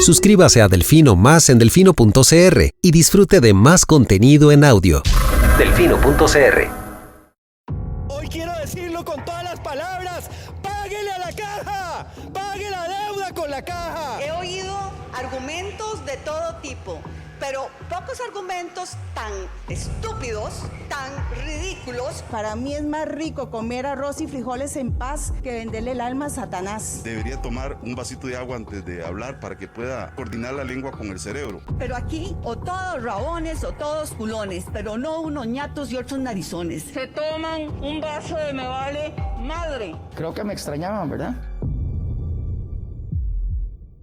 Suscríbase a Delfino Más en delfino.cr y disfrute de más contenido en audio. Delfino.cr. Hoy quiero decirlo con todas las palabras: ¡páguele a la caja! ¡Pague la deuda con la caja! He oído argumentos de todo tipo, pero pocos argumentos tan estúpidos, tan ridículos. Para mí es más rico comer arroz y frijoles en paz que venderle el alma a Satanás. Debería tomar un vasito de agua antes de hablar para que pueda coordinar la lengua con el cerebro. Pero aquí, o todos rabones o todos culones, pero no unos ñatos y otros narizones. Se toman un vaso de me vale madre. Creo que me extrañaban, ¿verdad?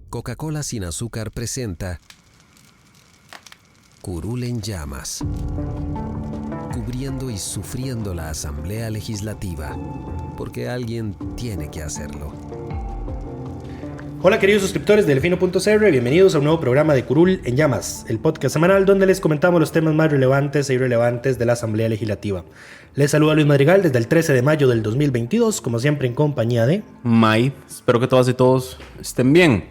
Coca-Cola sin azúcar presenta Curul en llamas, cubriendo y sufriendo la Asamblea Legislativa, porque alguien tiene que hacerlo. Hola queridos suscriptores de Delfino.cr, bienvenidos a un nuevo programa de Curul en llamas, el podcast semanal donde les comentamos los temas más relevantes e irrelevantes de la Asamblea Legislativa. Les saluda Luis Madrigal desde el 13 de mayo del 2022, como siempre en compañía de May. Espero que todas y todos estén bien.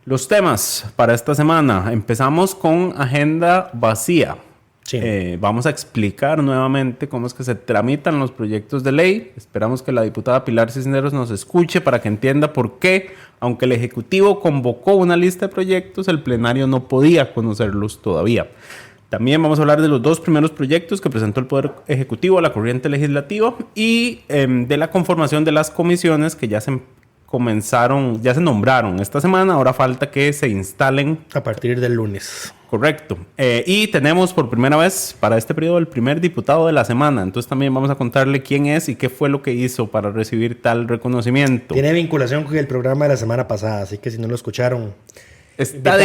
Los temas para esta semana. Empezamos con agenda vacía. Sí. Vamos a explicar nuevamente cómo es que se tramitan los proyectos de ley. Esperamos que la diputada Pilar Cisneros nos escuche para que entienda por qué, aunque el Ejecutivo convocó una lista de proyectos, el plenario no podía conocerlos todavía. También vamos a hablar de los dos primeros proyectos que presentó el Poder Ejecutivo a la corriente legislativa y de la conformación de las comisiones que ya se nombraron esta semana. Ahora falta que se instalen a partir del lunes. Correcto. Y tenemos por primera vez para este periodo el primer diputado de la semana. Entonces también vamos a contarle quién es y qué fue lo que hizo para recibir tal reconocimiento. Tiene vinculación con el programa de la semana pasada, así que si no lo escucharon, está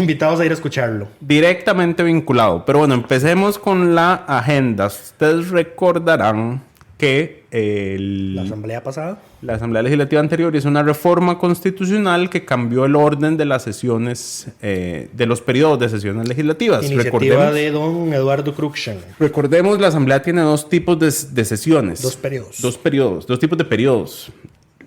invitados a ir a escucharlo. Directamente vinculado. Pero bueno, empecemos con la agenda. Ustedes recordarán que la asamblea pasada, la asamblea legislativa anterior hizo una reforma constitucional que cambió el orden de las sesiones, de los periodos de sesiones legislativas. Iniciativa de don Eduardo Cruikshank. Recordemos, la asamblea tiene dos tipos de sesiones. Dos periodos, dos tipos de periodos.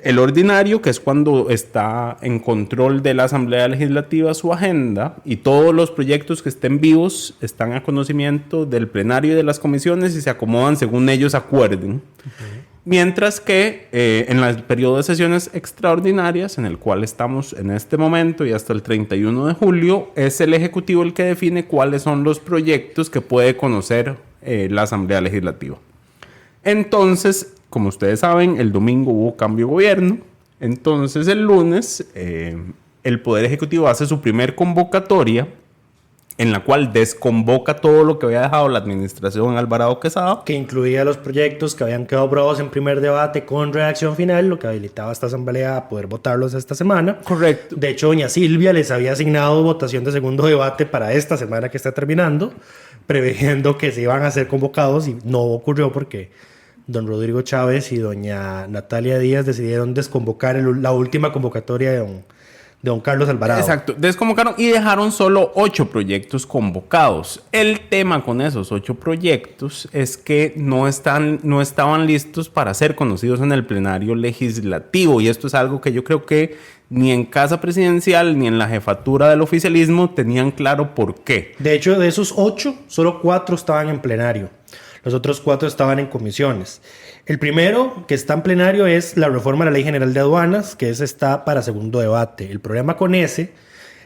El ordinario, que es cuando está en control de la Asamblea Legislativa su agenda y todos los proyectos que estén vivos están a conocimiento del plenario y de las comisiones y se acomodan según ellos acuerden. Uh-huh. Mientras que en el periodo de sesiones extraordinarias, en el cual estamos en este momento y hasta el 31 de julio, es el Ejecutivo el que define cuáles son los proyectos que puede conocer la Asamblea Legislativa. Entonces, como ustedes saben, el domingo hubo cambio de gobierno. Entonces, el lunes, el Poder Ejecutivo hace su primer convocatoria en la cual desconvoca todo lo que había dejado la administración Alvarado Quesada. Que incluía los proyectos que habían quedado aprobados en primer debate con redacción final, lo que habilitaba a esta asamblea a poder votarlos esta semana. Correcto. De hecho, doña Silvia les había asignado votación de segundo debate para esta semana que está terminando, preveyendo que se iban a ser convocados y no ocurrió porque don Rodrigo Chávez y doña Natalia Díaz decidieron desconvocar la última convocatoria de don Carlos Alvarado. Exacto, desconvocaron y dejaron solo 8 proyectos convocados. El tema con esos 8 proyectos es que no estaban listos para ser conocidos en el plenario legislativo, y esto es algo que yo creo que ni en Casa Presidencial ni en la jefatura del oficialismo tenían claro por qué. De hecho, de esos 8, solo 4 estaban en plenario. Los otros 4 estaban en comisiones. El primero que está en plenario es la reforma a la Ley General de Aduanas, que ese está para segundo debate. El problema con ese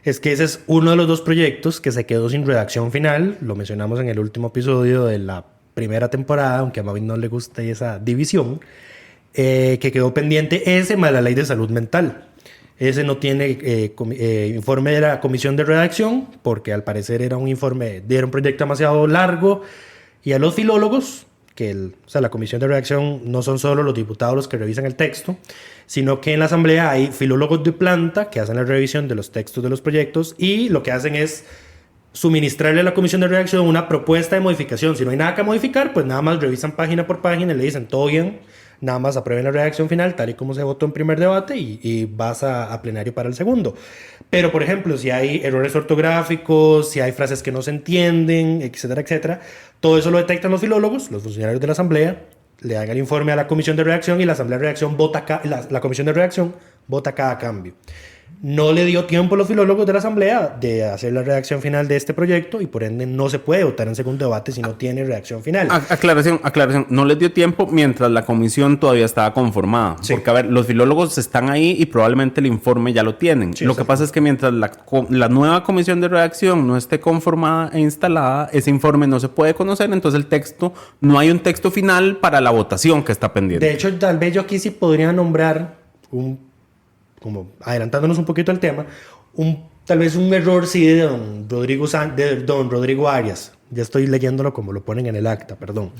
es que ese es uno de los 2 proyectos que se quedó sin redacción final. Lo mencionamos en el último episodio de la primera temporada, aunque a Mavi no le guste esa división, que quedó pendiente ese más la Ley de Salud Mental. Ese no tiene informe de la comisión de redacción, porque al parecer era un proyecto demasiado largo. Y a los filólogos, la comisión de redacción no son solo los diputados los que revisan el texto, sino que en la asamblea hay filólogos de planta que hacen la revisión de los textos de los proyectos y lo que hacen es suministrarle a la comisión de redacción una propuesta de modificación. Si no hay nada que modificar, pues nada más revisan página por página y le dicen todo bien, nada más aprueben la redacción final tal y como se votó en primer debate y vas a plenario para el segundo. Pero, por ejemplo, si hay errores ortográficos, si hay frases que no se entienden, etcétera, etcétera, todo eso lo detectan los filólogos, los funcionarios de la asamblea, le dan el informe a la comisión de redacción y la asamblea de redacción la comisión de redacción vota cada cambio. No le dio tiempo a los filólogos de la Asamblea de hacer la redacción final de este proyecto y por ende no se puede votar en segundo debate si no tiene redacción final. Aclaración. No les dio tiempo mientras la comisión todavía estaba conformada. Sí. Porque, a ver, los filólogos están ahí y probablemente el informe ya lo tienen. Sí, lo que pasa es que mientras la nueva comisión de redacción no esté conformada e instalada, ese informe no se puede conocer, entonces el texto, no hay un texto final para la votación que está pendiente. De hecho, tal vez yo aquí sí podría nombrar como adelantándonos un poquito al tema, tal vez un error sí de don Rodrigo Arias. Ya estoy leyéndolo como lo ponen en el acta, perdón.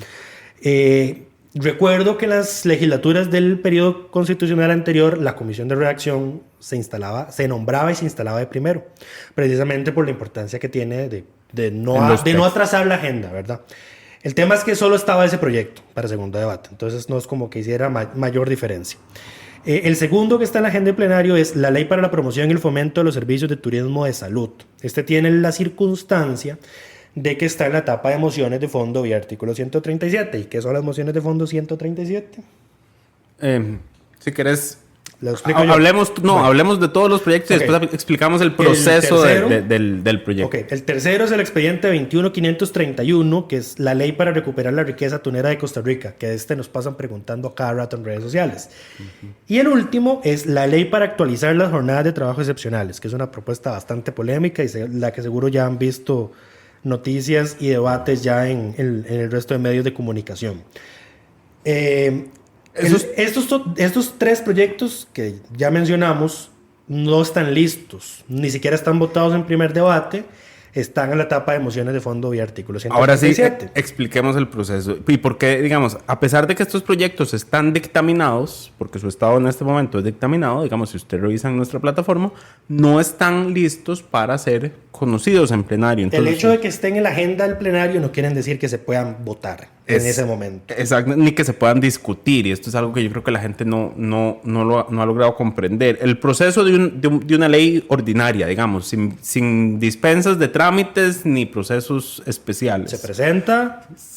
Recuerdo que en las legislaturas del periodo constitucional anterior, la comisión de redacción se nombraba y se instalaba de primero, precisamente por la importancia que tiene de no atrasar la agenda, ¿verdad? El tema es que solo estaba ese proyecto para segundo debate, entonces no es como que hiciera mayor diferencia. El segundo que está en la agenda de plenario es la Ley para la Promoción y el Fomento de los Servicios de Turismo de Salud. Este tiene la circunstancia de que está en la etapa de mociones de fondo y artículo 137. ¿Y qué son las mociones de fondo 137? Si querés... Lo explico yo. Hablemos de todos los proyectos y después explicamos el proceso del proyecto. Ok, el tercero es el expediente 21531, que es la ley para recuperar la riqueza tunera de Costa Rica, que nos pasan preguntando a cada rato en redes sociales. Y el último es la ley para actualizar las jornadas de trabajo excepcionales, que es una propuesta bastante polémica y la que seguro ya han visto noticias y debates ya en el resto de medios de comunicación. Estos tres proyectos que ya mencionamos no están listos, ni siquiera están votados en primer debate, están en la etapa de mociones de fondo y artículo 137. Ahora sí, expliquemos el proceso. Y por qué, digamos, a pesar de que estos proyectos están dictaminados, porque su estado en este momento es dictaminado, digamos, si usted revisa en nuestra plataforma, no están listos para ser conocidos en plenario. Entonces, el hecho de que estén en la agenda del plenario no quieren decir que se puedan votar en ese momento. Exacto, ni que se puedan discutir. Y esto es algo que yo creo que la gente no ha logrado comprender. El proceso de una ley ordinaria, digamos, sin dispensas de trámites ni procesos especiales. Se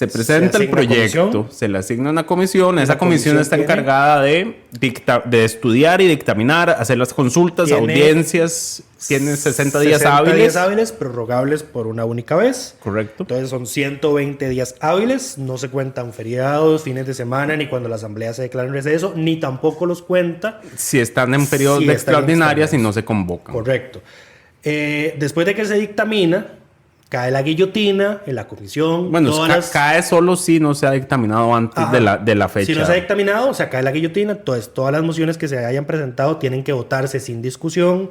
presenta el proyecto, se le asigna una comisión. Esa comisión está encargada de estudiar y dictaminar, hacer las consultas, audiencias. Tiene 60 días hábiles. Prorrogables por una única vez. Correcto. Entonces son 120 días hábiles. No se cuentan feriados, fines de semana, ni cuando la asamblea se declara en receso, ni tampoco los cuenta si están en periodos de extraordinarias y no se convocan. Correcto. Después de que se dictamina, cae la guillotina en la comisión. Bueno, cae solo si no se ha dictaminado antes de la fecha. Si no se ha dictaminado, o sea, cae la guillotina. Entonces, todas las mociones que se hayan presentado tienen que votarse sin discusión.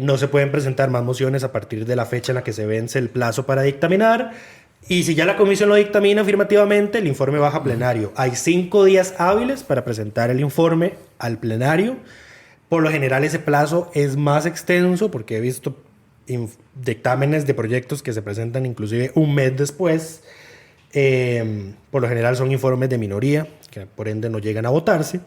No se pueden presentar más mociones a partir de la fecha en la que se vence el plazo para dictaminar. Y si ya la comisión lo dictamina afirmativamente, el informe baja a plenario. Hay 5 días hábiles para presentar el informe al plenario. Por lo general ese plazo es más extenso porque he visto dictámenes de proyectos que se presentan inclusive un mes después. Por lo general son informes de minoría, que por ende no llegan a votarse,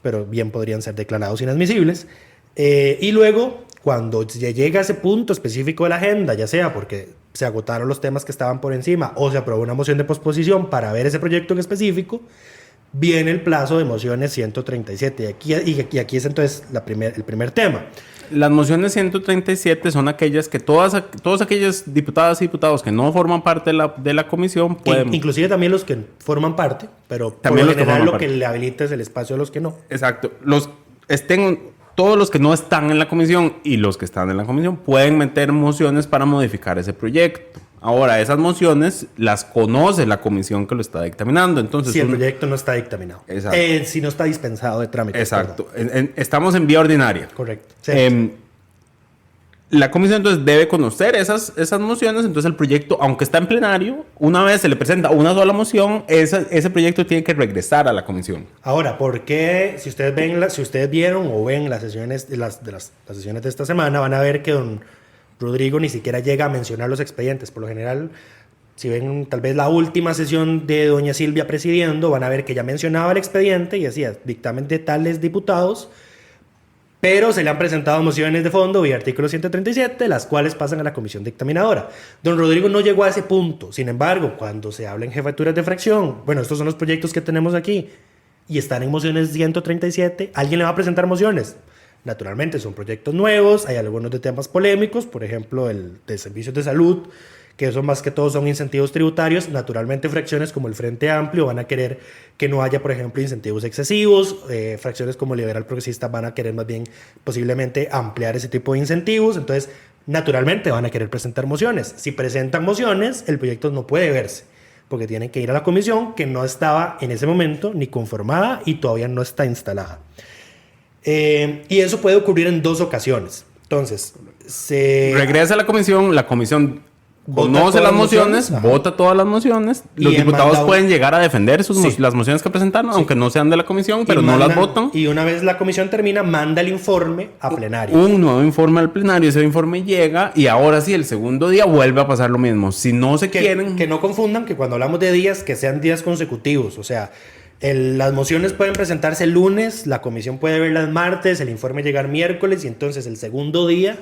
pero bien podrían ser declarados inadmisibles. Y luego, cuando se llega a ese punto específico de la agenda, ya sea porque se agotaron los temas que estaban por encima o se aprobó una moción de posposición para ver ese proyecto en específico, viene el plazo de mociones 137. Y aquí es entonces el primer tema. Las mociones 137 son aquellas que todos aquellos diputadas y diputados que no forman parte de la comisión pueden... Inclusive también los que forman parte, pero también por lo general lo que le habilita es el espacio a los que no. Exacto. Todos los que no están en la comisión y los que están en la comisión pueden meter mociones para modificar ese proyecto. Ahora, esas mociones las conoce la comisión que lo está dictaminando. Entonces, si el proyecto no está dictaminado. Exacto. Si no está dispensado de trámite. Exacto. Estamos en vía ordinaria. Correcto. La comisión entonces debe conocer esas mociones. Entonces el proyecto, aunque está en plenario, una vez se le presenta una sola moción, ese proyecto tiene que regresar a la comisión. Ahora, ¿por qué? Si ustedes vieron o ven las sesiones de las sesiones de esta semana, van a ver que don Rodrigo ni siquiera llega a mencionar los expedientes. Por lo general, si ven tal vez la última sesión de doña Silvia presidiendo, van a ver que ya mencionaba el expediente y decía dictamen de tales diputados, pero se le han presentado mociones de fondo y artículo 137, las cuales pasan a la comisión dictaminadora. Don Rodrigo no llegó a ese punto. Sin embargo, cuando se habla en jefaturas de fracción, bueno, estos son los proyectos que tenemos aquí y están en mociones 137, alguien le va a presentar mociones. Naturalmente son proyectos nuevos, hay algunos de temas polémicos, por ejemplo el de servicios de salud, que eso más que todo son incentivos tributarios. Naturalmente fracciones como el Frente Amplio van a querer que no haya, por ejemplo, incentivos excesivos. Fracciones como Liberal Progresista van a querer más bien posiblemente ampliar ese tipo de incentivos. Entonces, naturalmente van a querer presentar mociones. Si presentan mociones, el proyecto no puede verse, porque tienen que ir a la comisión que no estaba en ese momento ni conformada y todavía no está instalada. Y eso puede ocurrir en 2 ocasiones. Entonces, regresa a la comisión conoce las mociones, vota todas las mociones. Los diputados pueden llegar a defender las mociones que presentaron, aunque no sean de la comisión, pero no las votan. Y una vez la comisión termina, manda el informe a plenario. Un nuevo informe al plenario, ese informe llega y ahora sí, el segundo día vuelve a pasar lo mismo. Si no se quieren... Que no confundan que cuando hablamos de días, que sean días consecutivos. O sea, las mociones pueden presentarse el lunes, la comisión puede verlas martes, el informe llegar miércoles y entonces el segundo día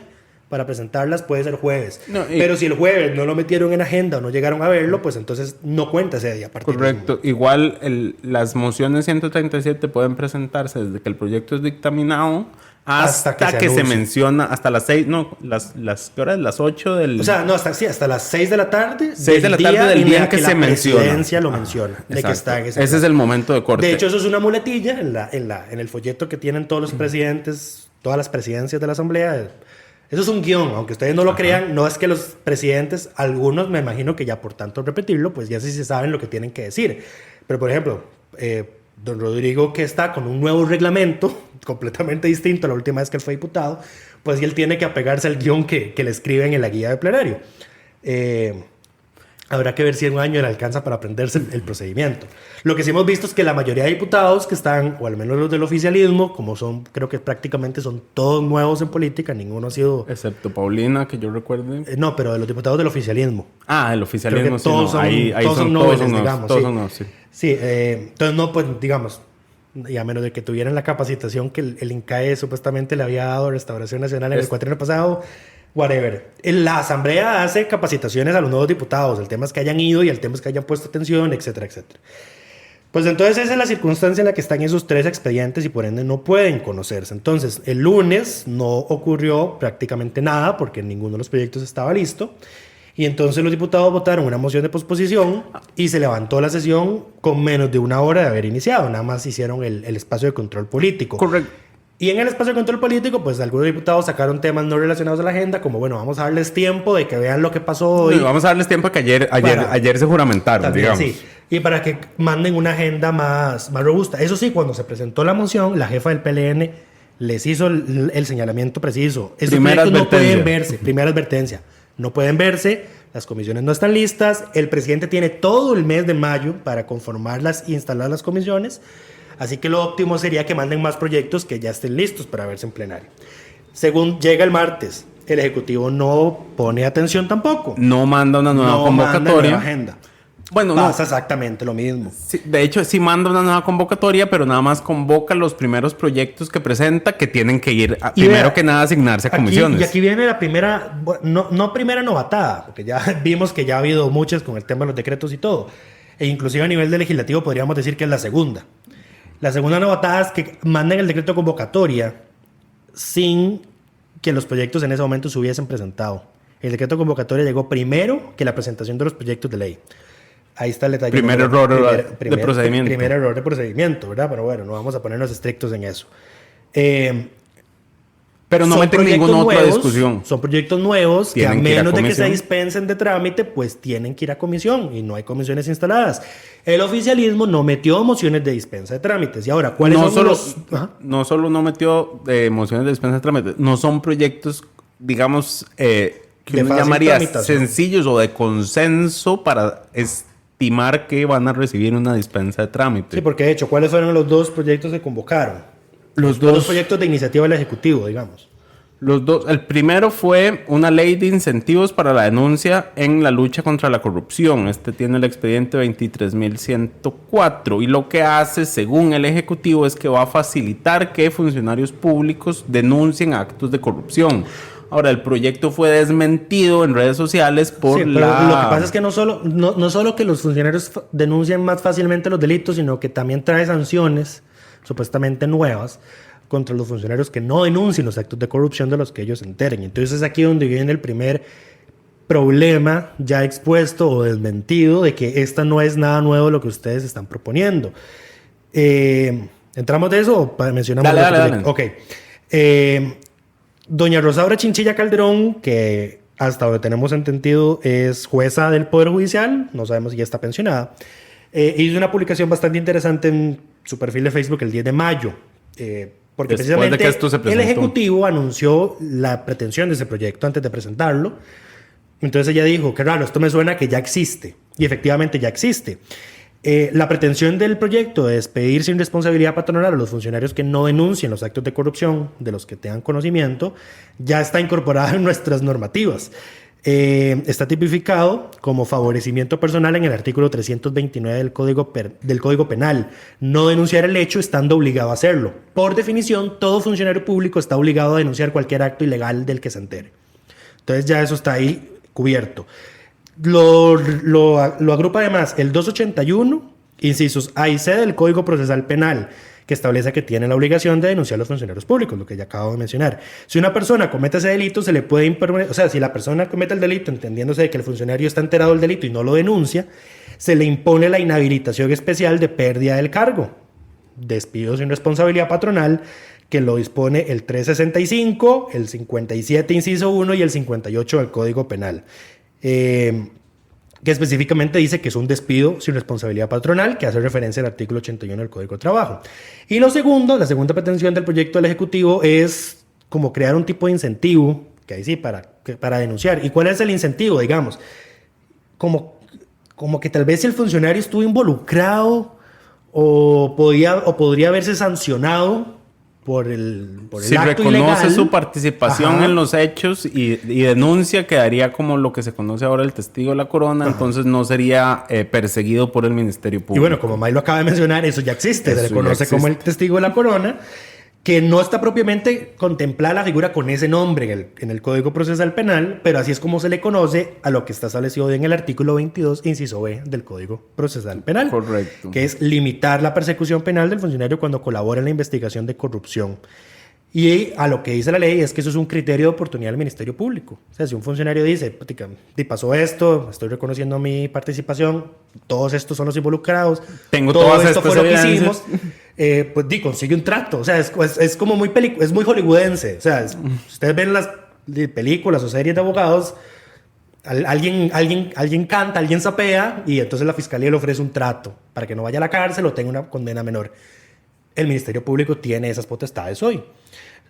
para presentarlas puede ser jueves. Pero si el jueves no lo metieron en agenda o no llegaron a verlo, pues entonces no cuenta ese día. Correcto. Igual las mociones 137 pueden presentarse desde que el proyecto es dictaminado hasta que se menciona, hasta las 6, no, ¿qué hora es? Las 8 del... O sea, no, hasta las 6 de la tarde. 6 de la tarde del día en que se menciona. La presidencia lo menciona. De que está en ese es el momento de corte. De hecho, eso es una muletilla en el folleto que tienen todos los presidentes, todas las presidencias de la Asamblea. Eso es un guión, aunque ustedes no lo crean, no es que los presidentes, algunos me imagino que ya por tanto repetirlo, pues ya sí se saben lo que tienen que decir. Pero por ejemplo, don Rodrigo, que está con un nuevo reglamento completamente distinto a la última vez que él fue diputado, pues él tiene que apegarse al guión que le escriben en la guía de plenario. Habrá que ver si en un año le alcanza para aprenderse el procedimiento. Lo que sí hemos visto es que la mayoría de diputados que están, o al menos los del oficialismo, como son, creo que prácticamente son todos nuevos en política, ninguno ha sido... Excepto Paulina, que yo recuerde. No, pero de los diputados del oficialismo. El oficialismo, sí, todos son, ahí todos son noveles, digamos. Todos son nuevos, sí. Sí, entonces no, pues digamos, y a menos de que tuvieran la capacitación que el INCAE supuestamente le había dado a Restauración Nacional en el cuatrienio pasado... Whatever. La Asamblea hace capacitaciones a los nuevos diputados. El tema es que hayan ido y el tema es que hayan puesto atención, etcétera, etcétera. Pues entonces esa es la circunstancia en la que están esos 3 expedientes y por ende no pueden conocerse. Entonces el lunes no ocurrió prácticamente nada porque ninguno de los proyectos estaba listo. Y entonces los diputados votaron una moción de posposición y se levantó la sesión con menos de 1 hora de haber iniciado. Nada más hicieron el espacio de control político. Correcto. Y en el espacio de control político, pues algunos diputados sacaron temas no relacionados a la agenda, como bueno, vamos a darles tiempo de que vean lo que pasó hoy. Vamos a darles tiempo que ayer se juramentaron, también, digamos. Sí. Y para que manden una agenda más robusta. Eso sí, cuando se presentó la moción, la jefa del PLN les hizo el señalamiento preciso. Esos proyectos no pueden verse. Primera advertencia. No pueden verse, las comisiones no están listas, el presidente tiene todo el mes de mayo para conformarlas e instalar las comisiones. Así que lo óptimo sería que manden más proyectos que ya estén listos para verse en plenario. Según llega el martes, el Ejecutivo no pone atención tampoco. No manda una nueva convocatoria. Manda nueva agenda. Bueno, pasa exactamente lo mismo. Sí, de hecho, sí manda una nueva convocatoria, pero nada más convoca los primeros proyectos que presenta que tienen que ir, primero que nada, asignarse a comisiones. Y aquí viene la primera, no primera novatada, porque ya vimos que ya ha habido muchas con el tema de los decretos y todo. E inclusive a nivel de legislativo podríamos decir que es la segunda. La segunda novatada es que mandan el decreto de convocatoria sin que los proyectos en ese momento se hubiesen presentado. El decreto de convocatoria llegó primero que la presentación de los proyectos de ley. Ahí está el detalle. Primer error de procedimiento. Primer error de procedimiento, ¿verdad? Pero bueno, no vamos a ponernos estrictos en eso. Pero no meten ninguna otra discusión. Son proyectos nuevos que a Tienen menos de que se dispensen de trámite, pues tienen que ir a comisión y no hay comisiones instaladas. El oficialismo no metió mociones de dispensa de trámites. Y ahora, ¿cuáles son los...? No solo no metió mociones de dispensa de trámites, no son proyectos, digamos, que uno llamaría sencillos o de consenso para estimar que van a recibir una dispensa de trámite. Sí, porque de hecho, ¿cuáles fueron los 2 proyectos que convocaron? Los dos proyectos de iniciativa del Ejecutivo, digamos. Los dos. El primero fue una ley de incentivos para la denuncia en la lucha contra la corrupción. Este tiene el expediente 23.104 y lo que hace, según el Ejecutivo, es que va a facilitar que funcionarios públicos denuncien actos de corrupción. Ahora, el proyecto fue desmentido en redes sociales por Lo que pasa es que no solo que los funcionarios denuncien más fácilmente los delitos, sino que también trae sanciones supuestamente nuevas contra los funcionarios que no denuncien los actos de corrupción de los que ellos se enteren. Entonces es aquí donde viene el primer problema ya expuesto o desmentido de que esta no es nada nuevo lo que ustedes están proponiendo. ¿Entramos de eso o mencionamos? Dale. Ok. Doña Rosaura Chinchilla Calderón, que hasta donde tenemos entendido es jueza del Poder Judicial, no sabemos si ya está pensionada, hizo una publicación bastante interesante en su perfil de Facebook el 10 de mayo, porque después precisamente de que esto se presentó, el Ejecutivo anunció la pretensión de ese proyecto antes de presentarlo. Entonces ella dijo, qué raro, esto me suena que ya existe. Y efectivamente ya existe. La pretensión del proyecto es pedir sin responsabilidad patronal a los funcionarios que no denuncien los actos de corrupción de los que tengan conocimiento. Ya está incorporada en nuestras normativas. Está tipificado como favorecimiento personal en el artículo 329 del Código Penal. No denunciar el hecho estando obligado a hacerlo. Por definición, todo funcionario público está obligado a denunciar cualquier acto ilegal del que se entere. Entonces ya eso está ahí cubierto. Lo agrupa además el 281, incisos A y C del Código Procesal Penal, que establece que tiene la obligación de denunciar a los funcionarios públicos, lo que ya acabo de mencionar. Si una persona comete ese delito, se le puede imponer, o sea, si la persona comete el delito, entendiéndose de que el funcionario está enterado del delito y no lo denuncia, se le impone la inhabilitación especial de pérdida del cargo, despido sin responsabilidad patronal, que lo dispone el 365, el 57, inciso 1 y el 58 del Código Penal. Que específicamente dice que es un despido sin responsabilidad patronal, que hace referencia al artículo 81 del Código de Trabajo. Y la segunda pretensión del proyecto del Ejecutivo es como crear un tipo de incentivo, que ahí sí, para denunciar. ¿Y cuál es el incentivo? Digamos, como que tal vez si el funcionario estuvo involucrado o podría verse sancionado por el si acto reconoce ilegal, su participación en los hechos y denuncia, quedaría como lo que se conoce ahora el testigo de la corona. Entonces no sería perseguido por el Ministerio Público. Y bueno, como May lo acaba de mencionar, eso ya existe. Se le conoce como el testigo de la corona, que no está propiamente contemplada la figura con ese nombre en el Código Procesal Penal, pero así es como se le conoce a lo que está establecido en el artículo 22, inciso B del Código Procesal Penal. Correcto. Que es limitar la persecución penal del funcionario cuando colabora en la investigación de corrupción. Y a lo que dice la ley es que eso es un criterio de oportunidad del Ministerio Público. O sea, si un funcionario dice, pasó esto, estoy reconociendo mi participación, todos estos son los involucrados, tengo todo todas esto estas fue lo que evidencias, hicimos, pues consigue un trato. O sea, es como es muy hollywoodense. O sea, ustedes ven las películas o series de abogados, alguien canta, alguien sapea, y entonces la fiscalía le ofrece un trato para que no vaya a la cárcel o tenga una condena menor. El Ministerio Público tiene esas potestades hoy.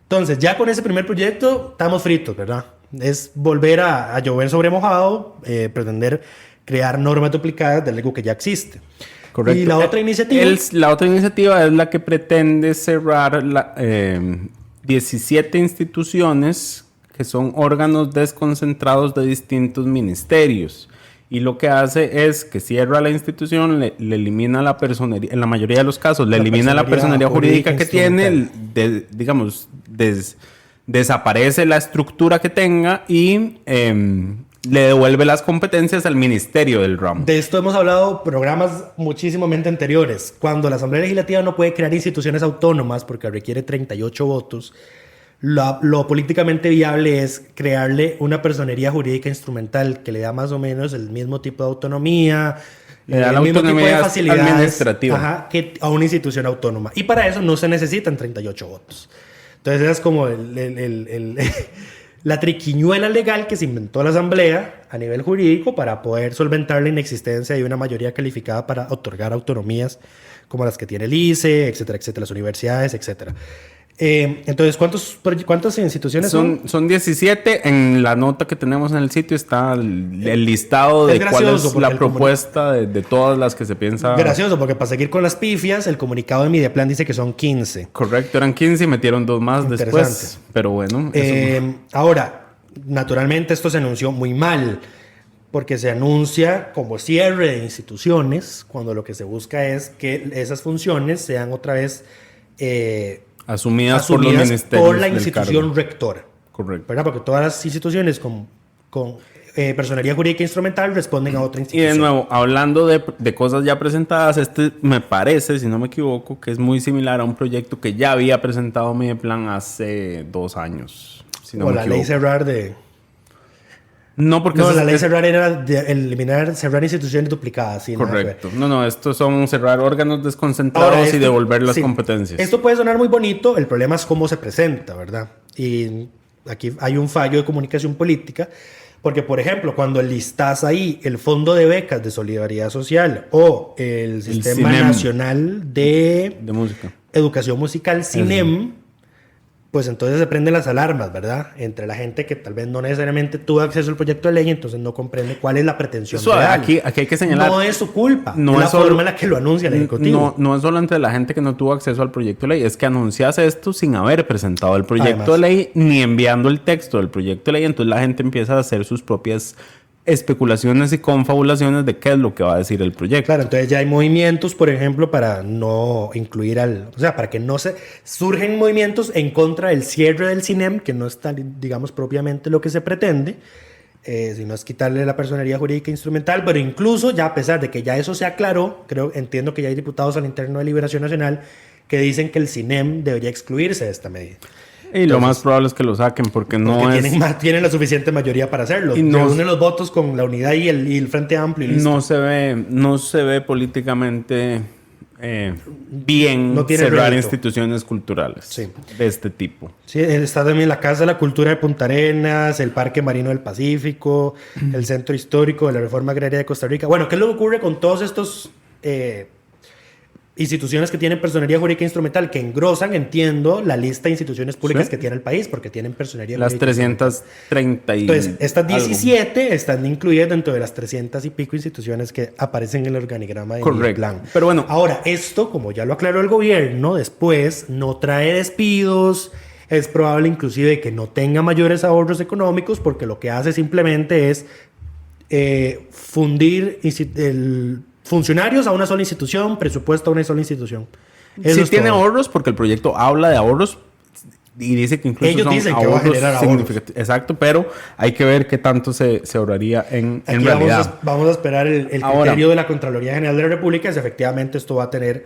Entonces, ya con ese primer proyecto estamos fritos, ¿verdad? Es volver a llover sobre mojado, pretender crear normas duplicadas de algo que ya existe. Correcto. Y la otra iniciativa... La otra iniciativa es la que pretende cerrar 17 instituciones que son órganos desconcentrados de distintos ministerios. Y lo que hace es que cierra la institución, le elimina la personería, en la mayoría de los casos, le elimina la personería jurídica que tiene, desaparece la estructura que tenga y le devuelve las competencias al ministerio del ramo. De esto hemos hablado programas muchísimamente anteriores. Cuando la Asamblea Legislativa no puede crear instituciones autónomas porque requiere 38 votos, lo políticamente viable es crearle una personería jurídica instrumental que le da más o menos el mismo tipo de autonomía, le da la mismo tipo de autonomía facilidades administrativa que a una institución autónoma. Y para eso no se necesitan 38 votos. Entonces esa es como la triquiñuela legal que se inventó la Asamblea a nivel jurídico para poder solventar la inexistencia de una mayoría calificada para otorgar autonomías como las que tiene el ICE, etcétera, etcétera, las universidades, etcétera. Entonces, ¿cuántas instituciones son? Son 17. En la nota que tenemos en el sitio está el listado de cuál es la propuesta de todas las que se piensa. Gracioso, porque para seguir con las pifias, el comunicado de Mideplan dice que son 15. Correcto, eran 15 y metieron 2 más después. Pero bueno. Ahora, naturalmente esto se anunció muy mal, porque se anuncia como cierre de instituciones, cuando lo que se busca es que esas funciones sean otra vez... asumidas por los ministerios por la institución rectora. Correcto. ¿Verdad? Porque todas las instituciones como con personería jurídica instrumental responden a otra Y institución. de nuevo, hablando de cosas ya presentadas, este me parece, si no me equivoco, que es muy similar a un proyecto que ya había presentado Mideplan hace 2 años. Si no o me la equivoco. ley cerrar de... No, porque No, eso la ley es cerrar era de cerrar instituciones duplicadas. Sí, nada que ver. correcto. No, estos son cerrar órganos desconcentrados Ahora, y esto- devolver las sí, competencias. Esto puede sonar muy bonito, el problema es cómo se presenta, ¿verdad? Y aquí hay un fallo de comunicación política, porque, por ejemplo, cuando listas ahí el Fondo de Becas de Solidaridad Social o el Sistema CINEM. Nacional de De música. Educación Musical, CINEM, pues entonces se prenden las alarmas, ¿verdad? Entre la gente que tal vez no necesariamente tuvo acceso al proyecto de ley, entonces no comprende cuál es la pretensión Suave, real. aquí hay que señalar. No es su culpa, No es la es solo- forma en la que lo anuncia el Ejecutivo. No es solo entre la gente que no tuvo acceso al proyecto de ley, es que anuncias esto sin haber presentado el proyecto Además. de ley ni enviando el texto del proyecto de ley. Entonces la gente empieza a hacer sus propias especulaciones y confabulaciones de qué es lo que va a decir el proyecto. Claro, entonces ya hay movimientos, por ejemplo, para no incluir o sea, para que no se... Surgen movimientos en contra del cierre del CINEM, que no está, digamos, propiamente lo que se pretende, sino es quitarle la personería jurídica instrumental, pero incluso ya a pesar de que ya eso se aclaró, entiendo que ya hay diputados al interno de Liberación Nacional que dicen que el CINEM debería excluirse de esta medida. Y lo más probable es que lo saquen porque no Porque es... tienen la suficiente mayoría para hacerlo. Y no- Reúnen los votos con la unidad y el Frente Amplio y listo. No se ve políticamente bien No tiene cerrar rédito. instituciones culturales Sí. de este tipo. Sí, está también la Casa de la Cultura de Punta Arenas, el Parque Marino del Pacífico, el Centro Histórico de la Reforma Agraria de Costa Rica. Bueno, ¿qué es lo que ocurre con todos estos instituciones que tienen personería jurídica instrumental, que engrosan, entiendo, la lista de instituciones públicas Sí. que tiene el país, porque tienen personería Las jurídica instrumental? 330 y Entonces, estas algo. 17 están incluidas dentro de las 300 y pico instituciones que aparecen en el organigrama de Correcto. plan. Pero bueno. Ahora, esto, como ya lo aclaró el gobierno, después no trae despidos. Es probable inclusive que no tenga mayores ahorros económicos porque lo que hace simplemente es fundir funcionarios a una sola institución, presupuesto a una sola institución. Eso Sí es tiene todo. ahorros porque el proyecto habla de ahorros y dice que incluso Ellos son dicen que va a ahorros generar ahorros. significativos. Exacto, pero hay que ver qué tanto se ahorraría en Aquí realidad. vamos a esperar el Ahora. criterio de la Contraloría General de la República si efectivamente esto va a tener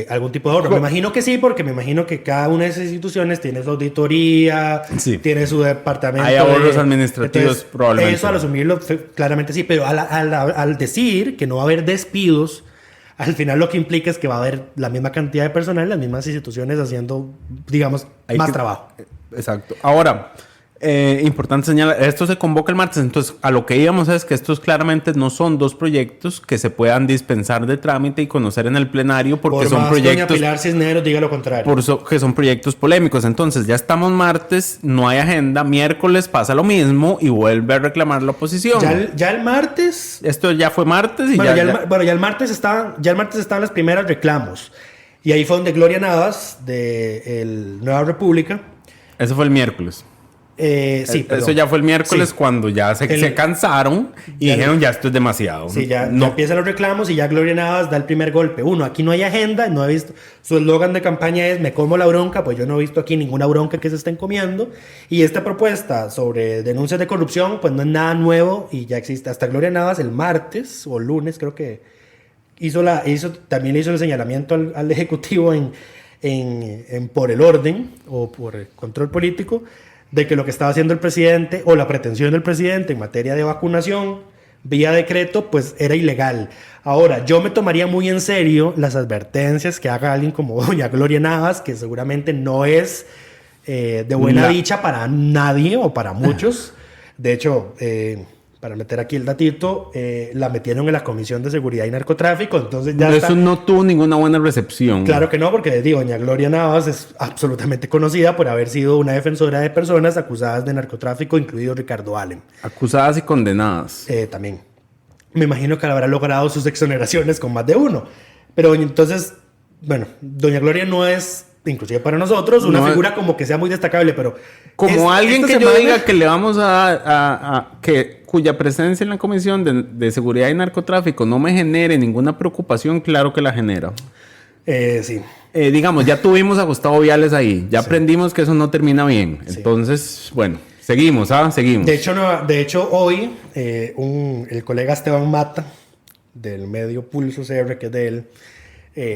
algún tipo de ahorro. Me imagino que sí, porque me imagino que cada una de esas instituciones tiene su auditoría, Sí. tiene su departamento. Hay ahorros administrativos, probablemente. Eso al asumirlo, claramente sí, pero al decir que no va a haber despidos, al final lo que implica es que va a haber la misma cantidad de personal, las mismas instituciones haciendo, digamos, Hay más que- trabajo. Exacto. Ahora, importante señalar, esto se convoca el martes, entonces a lo que íbamos es que estos claramente no son dos proyectos que se puedan dispensar de trámite y conocer en el plenario porque Por son más doña proyectos Pilar Cisneros diga lo contrario. que son proyectos polémicos. Entonces ya estamos martes, no hay agenda, miércoles pasa lo mismo y vuelve a reclamar la oposición. Ya el martes... Esto ya fue martes y Bueno, ya, ya el martes estaban las primeras reclamos. Y ahí fue donde Gloria Navas, de Nueva República, eso fue el miércoles. sí, Eso perdón. ya fue el miércoles Sí. cuando ya se cansaron y Ya dijeron ya esto es demasiado. Sí, ya no, empiezan los reclamos y ya Gloria Navas da el primer golpe. Uno, aquí no hay agenda, no he visto. Su eslogan de campaña es "me como la bronca", pues yo no he visto aquí ninguna bronca que se estén comiendo. Y esta propuesta sobre denuncias de corrupción, pues no es nada nuevo y ya existe. Hasta Gloria Navas el martes o lunes, creo que también le hizo el señalamiento al Ejecutivo por el orden o por el control político de que lo que estaba haciendo el presidente o la pretensión del presidente en materia de vacunación vía decreto, pues era ilegal. Ahora, yo me tomaría muy en serio las advertencias que haga alguien como doña Gloria Navas, que seguramente no es de buena dicha para nadie o para muchos. De hecho, para meter aquí el datito, la metieron en la Comisión de Seguridad y Narcotráfico, entonces ya eso no tuvo ninguna buena recepción. Claro que no, porque digo, doña Gloria Navas es absolutamente conocida por haber sido una defensora de personas acusadas de narcotráfico, incluido Ricardo Allen. Acusadas y condenadas. También. Me imagino que habrá logrado sus exoneraciones con más de uno. Pero entonces, bueno, doña Gloria no es, inclusive para nosotros, una No es- figura como que sea muy destacable, pero... Como alguien esta que yo semana- diga que le vamos cuya presencia en la Comisión de Seguridad y Narcotráfico no me genere ninguna preocupación, claro que la genera. Sí. Digamos, ya tuvimos a Gustavo Viales ahí, ya aprendimos que eso no termina bien. Sí. Entonces, bueno, Seguimos, seguimos. De hecho hoy el colega Esteban Mata, del medio Pulso CR, que es de él,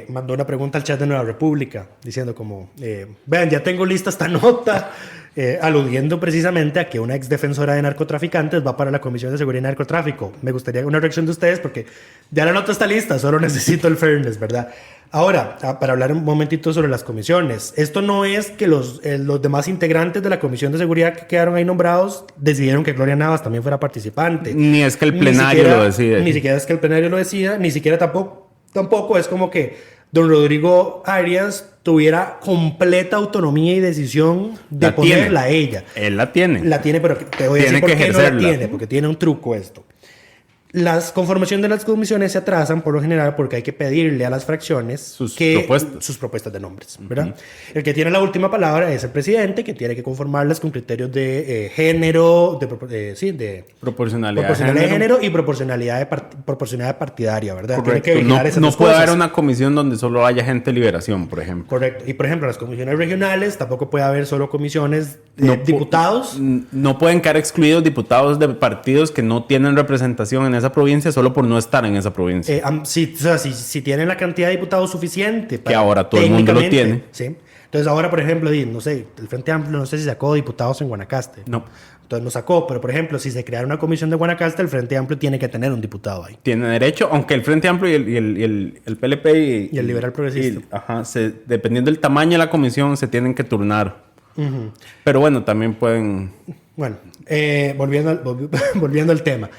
mandó una pregunta al chat de Nueva República, diciendo como, vean, ya tengo lista esta nota, aludiendo precisamente a que una ex defensora de narcotraficantes va para la Comisión de Seguridad y Narcotráfico. Me gustaría una reacción de ustedes porque ya la nota está lista, solo necesito el fairness, ¿verdad? Ahora, para hablar un momentito sobre las comisiones, esto no es que los demás integrantes de la Comisión de Seguridad que quedaron ahí nombrados decidieron que Gloria Navas también fuera participante. Ni es que el plenario lo decide. Ni siquiera es que el plenario lo decida, ni siquiera tampoco es como que don Rodrigo Arias tuviera completa autonomía y decisión de ponerla a ella. Él la tiene. La tiene, pero te voy a decir por qué no la tiene, porque tiene un truco esto. Las conformaciones de las comisiones se atrasan por lo general porque hay que pedirle a las fracciones sus propuestas de nombres, ¿verdad? El que tiene la última palabra es el presidente, que tiene que conformarlas con criterios de género, de proporcionalidad de género y proporcionalidad partidaria, ¿verdad? Correcto. Tiene que vigilar esas no dos puede cosas. haber una comisión donde solo haya gente de liberación, por ejemplo. Correcto. Y por ejemplo, las comisiones regionales tampoco puede haber solo comisiones de diputados. No pueden quedar excluidos diputados de partidos que no tienen representación en esa provincia solo por no estar en esa provincia. Si tienen la cantidad de diputados suficiente. Que ahora todo el mundo lo tiene. Sí. Entonces ahora, por ejemplo, no sé, el Frente Amplio no sé si sacó diputados en Guanacaste. No. Entonces no sacó, pero por ejemplo, si se creara una comisión de Guanacaste, el Frente Amplio tiene que tener un diputado ahí. Tiene derecho, aunque el Frente Amplio y el PLP y el Liberal Progresista. Dependiendo del tamaño de la comisión, se tienen que turnar. Uh-huh. Pero bueno, también pueden... Bueno, volviendo al tema.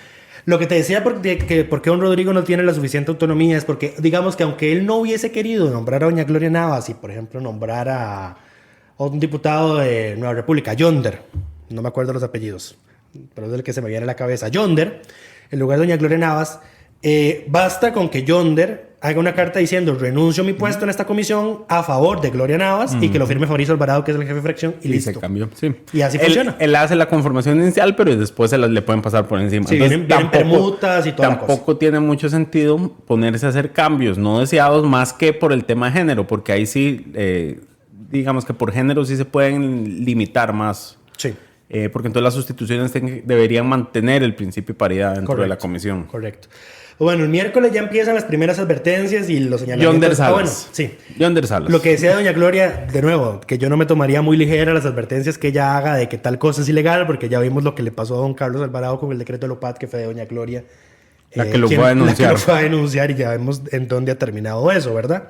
Lo que te decía porque don Rodrigo no tiene la suficiente autonomía es porque, digamos que aunque él no hubiese querido nombrar a doña Gloria Navas y, por ejemplo, nombrar a un diputado de Nueva República, Yonder, no me acuerdo los apellidos, pero es el que se me viene a la cabeza, Yonder, en lugar de doña Gloria Navas, basta con que Yonder haga una carta diciendo renuncio a mi puesto en esta comisión a favor de Gloria Navas y que lo firme Fabricio Alvarado, que es el jefe de fracción, y listo. Se cambió, sí. Y así funciona. Él hace la conformación inicial, pero después le pueden pasar por encima. Sí, vienen permutas y toda la cosa. Tampoco tiene mucho sentido ponerse a hacer cambios no deseados más que por el tema de género, porque ahí sí, digamos que por género sí se pueden limitar más. Sí. Porque entonces las sustituciones deberían mantener el principio de paridad dentro de la comisión. Correcto. Bueno, el miércoles ya empiezan las primeras advertencias y los señalamientos. Yonder Salas. Bueno, sí. Yonder Salas. Lo que decía doña Gloria, de nuevo, que yo no me tomaría muy ligera las advertencias que ella haga de que tal cosa es ilegal, porque ya vimos lo que le pasó a don Carlos Alvarado con el decreto de Lopat, que fue de doña Gloria. La que lo fue a denunciar. La que lo fue a denunciar y ya vemos en dónde ha terminado eso, ¿verdad?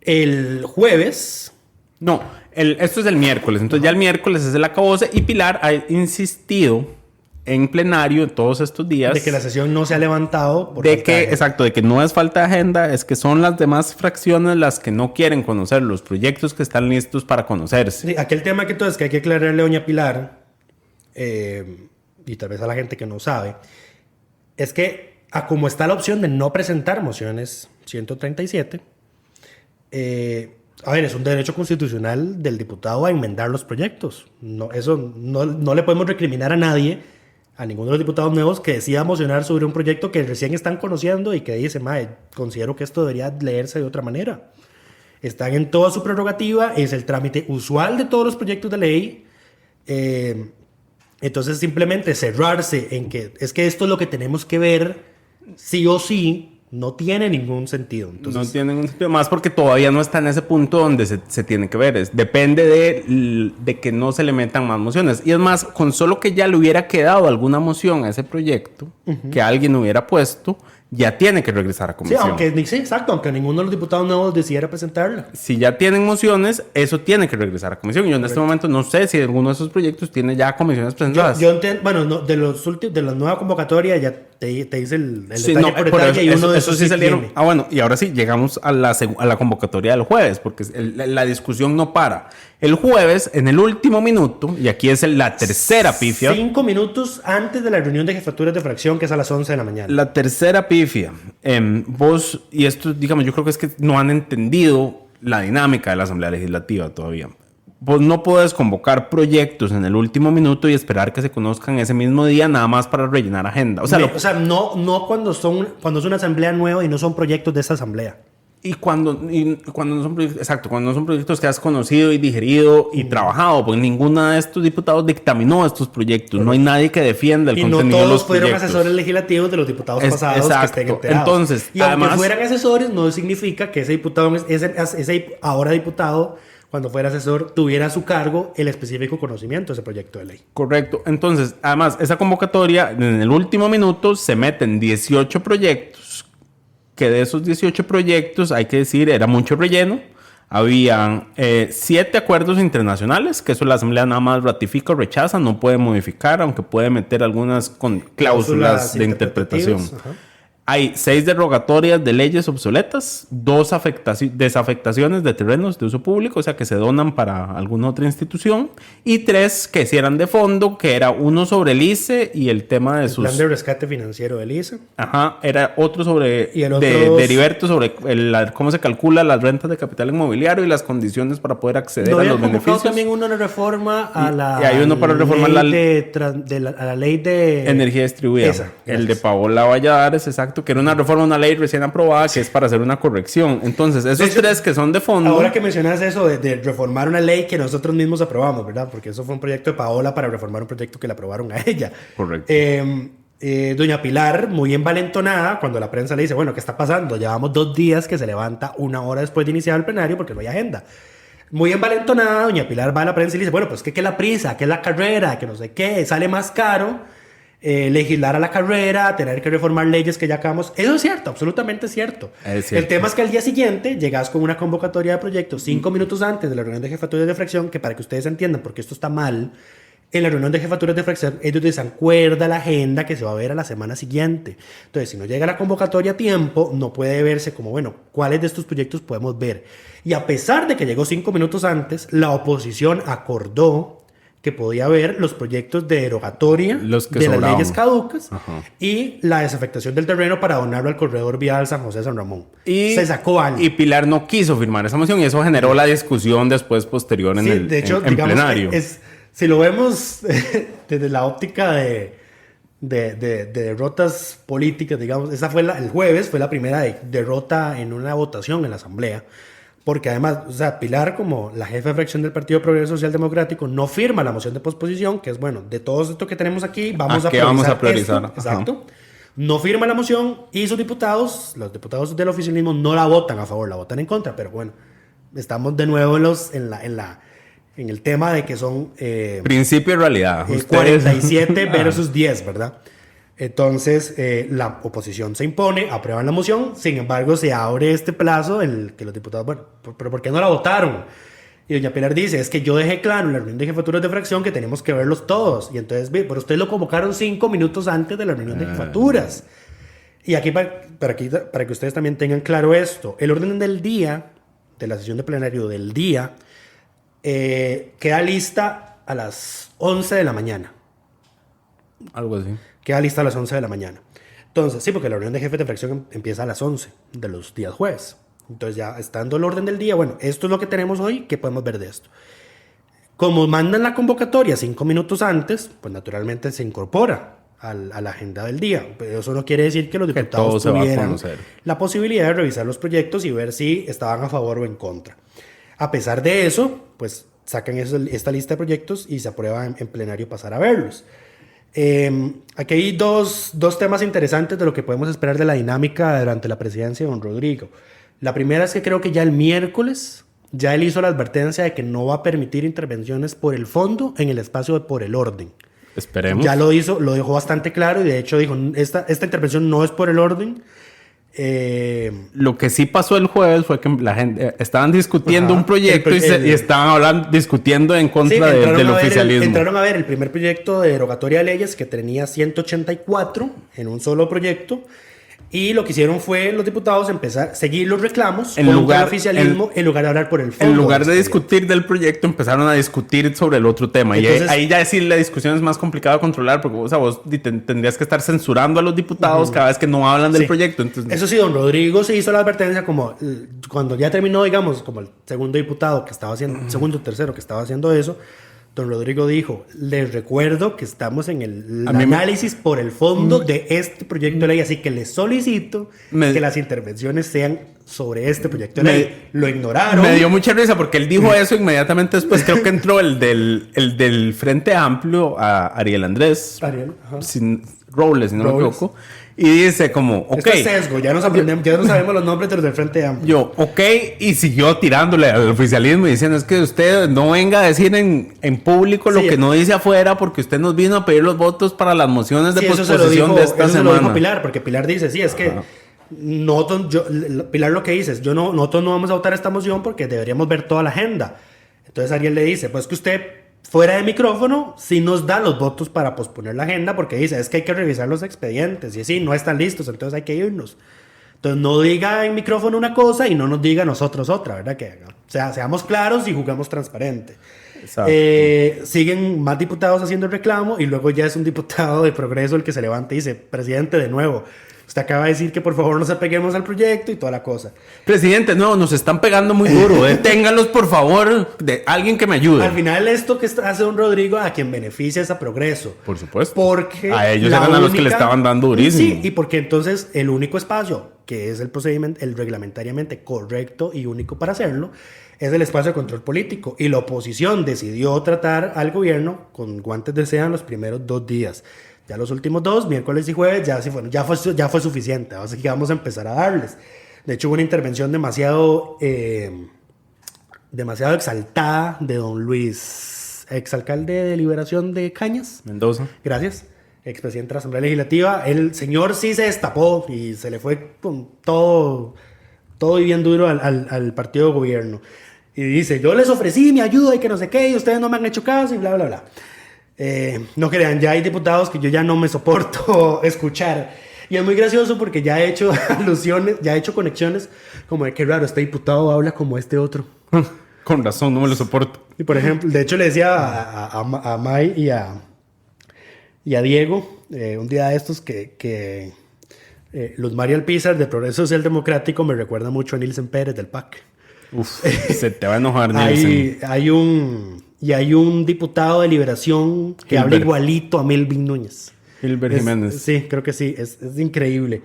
El jueves... No, esto es el miércoles. Entonces ya el miércoles es el acabose y Pilar ha insistido en plenario todos estos días de que la sesión no se ha levantado por de que no es falta de agenda, es que son las demás fracciones las que no quieren conocer los proyectos que están listos para conocerse. Sí, aquel tema que entonces que hay que aclararle a doña Pilar y tal vez a la gente que no sabe es que a como está la opción de no presentar mociones 137 a ver, es un derecho constitucional del diputado a enmendar los proyectos. Eso no le podemos recriminar a nadie, a ninguno de los diputados nuevos que decida mocionar sobre un proyecto que recién están conociendo y que dice, considero que esto debería leerse de otra manera. Están en toda su prerrogativa, es el trámite usual de todos los proyectos de ley. Entonces simplemente cerrarse en que es que esto es lo que tenemos que ver sí o sí, no tiene ningún sentido. Entonces, no tiene ningún sentido, más porque todavía no está en ese punto donde se tiene que ver. Depende de que no se le metan más mociones. Y es más, con solo que ya le hubiera quedado alguna moción a ese proyecto, que alguien hubiera puesto, ya tiene que regresar a comisión. Aunque ninguno de los diputados nuevos decidiera presentarla. Si ya tienen mociones, eso tiene que regresar a comisión. Yo en este momento no sé si alguno de esos proyectos tiene ya comisiones presentadas. Yo entiendo, bueno, de la nueva convocatoria ya te dice el sí, detalle por detalle y uno de esos sí salieron. tiene. Bueno, y ahora sí, llegamos a la convocatoria del jueves, porque la discusión no para. El jueves, en el último minuto, y aquí es la tercera pifia. 5 minutos antes de la reunión de jefaturas de fracción, que es a las 11 de la mañana. La tercera pifia. Vos, y esto, digamos, yo creo que es que no han entendido la dinámica de la Asamblea Legislativa todavía. Vos no podés convocar proyectos en el último minuto y esperar que se conozcan ese mismo día nada más para rellenar agenda. No cuando es una asamblea nueva y no son proyectos de esa asamblea. Y cuando no son proyectos, exacto, cuando no son proyectos que has conocido y digerido y trabajado, porque ninguno de estos diputados dictaminó estos proyectos. No hay nadie que defienda el contenido de los proyectos. Y no todos fueron asesores legislativos de los diputados pasados que estén enterados. Entonces, y aunque fueran asesores, no significa que ese diputado, ese ahora diputado, cuando fuera asesor, tuviera a su cargo el específico conocimiento de ese proyecto de ley. Correcto. Entonces, además, esa convocatoria, en el último minuto, se meten 18 proyectos, que de esos 18 proyectos, hay que decir, era mucho relleno. Habían 7 acuerdos internacionales, que eso la Asamblea nada más ratifica o rechaza, no puede modificar, aunque puede meter algunas con cláusulas de interpretación. Ajá. Hay 6 derogatorias de leyes obsoletas, 2 desafectaciones de terrenos de uso público, o sea, que se donan para alguna otra institución, y 3 que sí eran de fondo, que era uno sobre el ICE y el tema de el plan de rescate financiero del ICE. Ajá, era otro sobre de Heriberto, sobre cómo se calcula las rentas de capital inmobiliario y las condiciones para poder acceder a los beneficios. También una reforma a la y hay uno para reformar a la ley de energía distribuida. Esa, el de Paola Valladares, exacto, que era una reforma, una ley recién aprobada, que es para hacer una corrección. Entonces, esos 3 que son de fondo... Ahora que mencionas eso de reformar una ley que nosotros mismos aprobamos, ¿verdad? Porque eso fue un proyecto de Paola para reformar un proyecto que le aprobaron a ella. Correcto. Doña Pilar, muy envalentonada, cuando la prensa le dice, bueno, ¿qué está pasando? Llevamos 2 días que se levanta 1 hora después de iniciar el plenario porque no hay agenda. Muy envalentonada, doña Pilar va a la prensa y le dice, bueno, pues ¿qué es la prisa? ¿Qué es la carrera? Que no sé qué, sale más caro legislar a la carrera, tener que reformar leyes que ya acabamos. Eso es cierto, absolutamente cierto. El tema es que al día siguiente llegas con una convocatoria de proyectos 5 minutos antes de la reunión de jefaturas de fracción, que para que ustedes entiendan por qué esto está mal, en la reunión de jefaturas de fracción ellos desacuerda la agenda que se va a ver a la semana siguiente. Entonces, si no llega la convocatoria a tiempo, no puede verse como, bueno, ¿cuáles de estos proyectos podemos ver? Y a pesar de que llegó 5 minutos antes, la oposición acordó que podía ver los proyectos de derogatoria de las leyes caducas. Ajá. Y la desafectación del terreno para donarlo al corredor vial San José-San Ramón. Y se sacó algo. Y Pilar no quiso firmar esa moción y eso generó la discusión después posterior en el de hecho, en plenario. Si lo vemos desde la óptica de derrotas políticas, digamos, esa fue el jueves, fue la primera derrota en una votación en la Asamblea. Porque además, o sea, Pilar, como la jefa de fracción del Partido Progreso Social Democrático, no firma la moción de posposición, que es, bueno, de todo esto que tenemos aquí, vamos a priorizar. Esto, exacto. No firma la moción y sus diputados, los diputados del oficialismo, no la votan a favor, la votan en contra. Pero bueno, estamos de nuevo en el tema de que son... principio y realidad. 47 versus 10, ¿verdad? Entonces, la oposición se impone, aprueban la moción, sin embargo, se abre este plazo en el que los diputados, bueno, ¿pero por qué no la votaron? Y doña Pilar dice, es que yo dejé claro en la reunión de jefaturas de fracción que tenemos que verlos todos. Y entonces, pero ustedes lo convocaron 5 minutos antes de la reunión de jefaturas. Y aquí, para que ustedes también tengan claro esto, el orden del día, de la sesión de plenario del día, queda lista a las 11 de la mañana. Algo así. Queda lista a las 11 de la mañana. Entonces, sí, porque la reunión de jefes de fracción empieza a las 11 de los días jueves. Entonces, ya estando el orden del día, bueno, esto es lo que tenemos hoy, ¿qué podemos ver de esto? Como mandan la convocatoria 5 minutos antes, pues naturalmente se incorpora a la agenda del día. Pero eso no quiere decir que los diputados tuvieran la posibilidad de revisar los proyectos y ver si estaban a favor o en contra. A pesar de eso, pues sacan esta lista de proyectos y se aprueba en plenario pasar a verlos. Aquí hay dos temas interesantes de lo que podemos esperar de la dinámica durante la presidencia de don Rodrigo. La primera es que creo que ya el miércoles ya él hizo la advertencia de que no va a permitir intervenciones por el fondo en el espacio de por el orden. Esperemos. Ya lo dejó bastante claro y de hecho dijo, esta intervención no es por el orden. Lo que sí pasó el jueves fue que la gente estaban discutiendo un proyecto y estaban discutiendo en contra del oficialismo. Entraron a ver el primer proyecto de derogatoria de leyes que tenía 184 en un solo proyecto. Y lo que hicieron fue los diputados empezar a seguir los reclamos contra el oficialismo en lugar de hablar por el fondo. En lugar de discutir del proyecto, empezaron a discutir sobre el otro tema. Entonces, y ahí ya decir la discusión es más complicada de controlar porque vos tendrías que estar censurando a los diputados cada vez que no hablan del proyecto. Entonces, eso sí, don Rodrigo se hizo la advertencia como cuando ya terminó, digamos, como el segundo diputado que estaba haciendo, segundo o tercero que estaba haciendo eso, don Rodrigo dijo, les recuerdo que estamos en el A mí análisis por el fondo de este proyecto de ley, así que les solicito que las intervenciones sean sobre este proyecto de ley. Lo ignoraron. Me dio mucha risa porque él dijo eso inmediatamente después. Creo que entró el del Frente Amplio, a Ariel Andrés Robles, si no me equivoco. Y dice como, ok. Esto es sesgo, ya no sabemos los nombres de los del Frente Amplio. Yo, ok, y siguió tirándole al oficialismo y diciendo, es que usted no venga a decir en público lo que no dice afuera porque usted nos vino a pedir los votos para las mociones de posposición de esta semana. Eso lo dijo Pilar, porque Pilar dice, sí, es que Pilar lo que dice es, nosotros no vamos a votar esta moción porque deberíamos ver toda la agenda. Entonces Ariel le dice, pues que usted fuera de micrófono sí nos da los votos para posponer la agenda porque dice, es que hay que revisar los expedientes y sí, no están listos, entonces hay que irnos. Entonces no diga en micrófono una cosa y no nos diga nosotros otra, ¿verdad? Que, o sea, seamos claros y jugamos transparente. Siguen más diputados haciendo el reclamo y luego ya es un diputado de Progreso el que se levanta y dice, presidente, de nuevo, usted acaba de decir que por favor nos apeguemos al proyecto y toda la cosa. Presidente, no, nos están pegando muy duro. Deténganlos, por favor, de alguien que me ayude. Al final esto que hace don Rodrigo a quien beneficia es a Progreso. Por supuesto. Porque a ellos eran a los que le estaban dando durísimo. Sí, y porque entonces el único espacio que es el procedimiento, el reglamentariamente correcto y único para hacerlo, es el espacio de control político. Y la oposición decidió tratar al gobierno con guantes de seda en los primeros 2 días. Ya los últimos 2, miércoles y jueves, ya fue suficiente. Así que vamos a empezar a darles. De hecho, hubo una intervención demasiado exaltada de don Luis, exalcalde de Liberación de Cañas. Mendoza. Gracias. Expresidente de la Asamblea Legislativa. El señor sí se destapó y se le fue con todo y bien duro al partido de gobierno. Y dice, yo les ofrecí mi ayuda y que no sé qué, y ustedes no me han hecho caso y bla, bla, bla. No crean, ya hay diputados que yo ya no me soporto escuchar. Y es muy gracioso porque ya he hecho alusiones, ya he hecho conexiones como de que raro, este diputado habla como este otro. Con razón, no me lo soporto. Y por ejemplo, de hecho le decía a May y a Diego, un día de estos, que los Mario Alpizar de Progreso Social Democrático me recuerda mucho a Nilsen Pérez del PAC. Uf, se te va a enojar, Nilsen. Hay un diputado de Liberación que habla igualito a Melvin Núñez. Gilbert Jiménez. Sí, creo que sí, es increíble.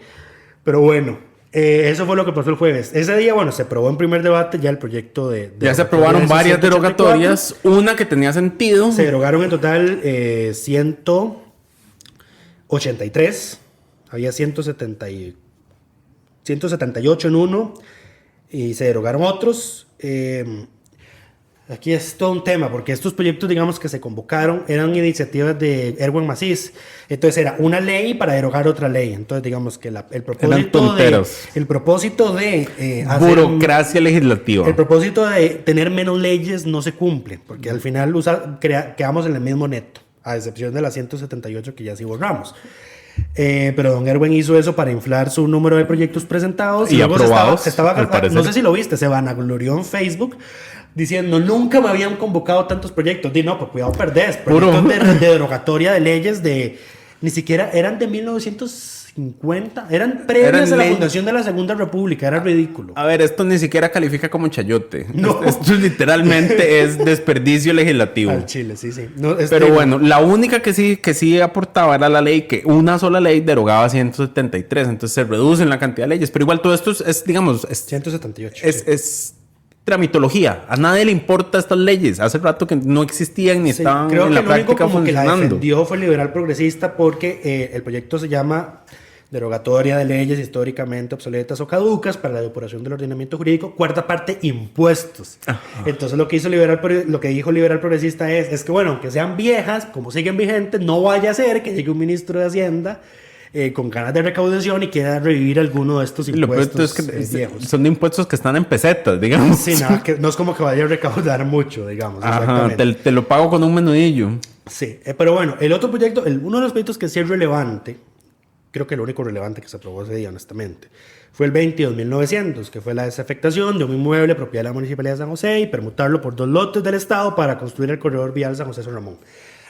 Pero bueno, eso fue lo que pasó el jueves. Ese día, bueno, se aprobó en primer debate ya el proyecto de ya se aprobaron varias derogatorias, una que tenía sentido. Se derogaron en total 183, había 178 en uno y se derogaron otros. Aquí es todo un tema, porque estos proyectos, digamos, que se convocaron, eran iniciativas de Erwin Macís. Entonces era una ley para derogar otra ley. Entonces, digamos que el propósito de burocracia legislativa. El propósito de tener menos leyes no se cumple, porque al final quedamos en el mismo neto, a excepción de las 178 que ya sí borramos. Pero don Erwin hizo eso para inflar su número de proyectos presentados y luego aprobados. No sé si lo viste, se vanaglorió en Facebook diciendo, nunca me habían convocado tantos proyectos. No, pues cuidado, perdés. Proyectos de derogatoria de leyes ni siquiera eran de 1950, eran previas a la fundación de la Segunda República, era ridículo. A ver, esto ni siquiera califica como chayote. No. Esto literalmente es desperdicio legislativo. Al Chile, sí. No, pero bueno, la única que sí aportaba era la ley, que una sola ley derogaba 173, entonces se reducen la cantidad de leyes, pero igual todo esto es digamos... 178. Es tramitología. A nadie le importa estas leyes. Hace rato que no existían ni estaban en la práctica funcionando. Creo que la defendió fue el liberal progresista porque el proyecto se llama Derogatoria de leyes históricamente obsoletas o caducas para la depuración del ordenamiento jurídico. Cuarta parte, impuestos. Entonces lo que dijo liberal progresista es que bueno, aunque sean viejas, como siguen vigentes, no vaya a ser que llegue un ministro de Hacienda con ganas de recaudación y quiera revivir alguno de estos impuestos viejos. Son de impuestos que están en pesetas, digamos. Sí, no es como que vaya a recaudar mucho, digamos. Ajá, te lo pago con un menudillo. Sí, pero bueno, el otro proyecto, uno de los proyectos que sí es relevante, creo que el único relevante que se aprobó ese día, honestamente, fue el 22.900, que fue la desafectación de un inmueble propiedad de la Municipalidad de San José y permutarlo por 2 lotes del Estado para construir el corredor vial San José-San Ramón.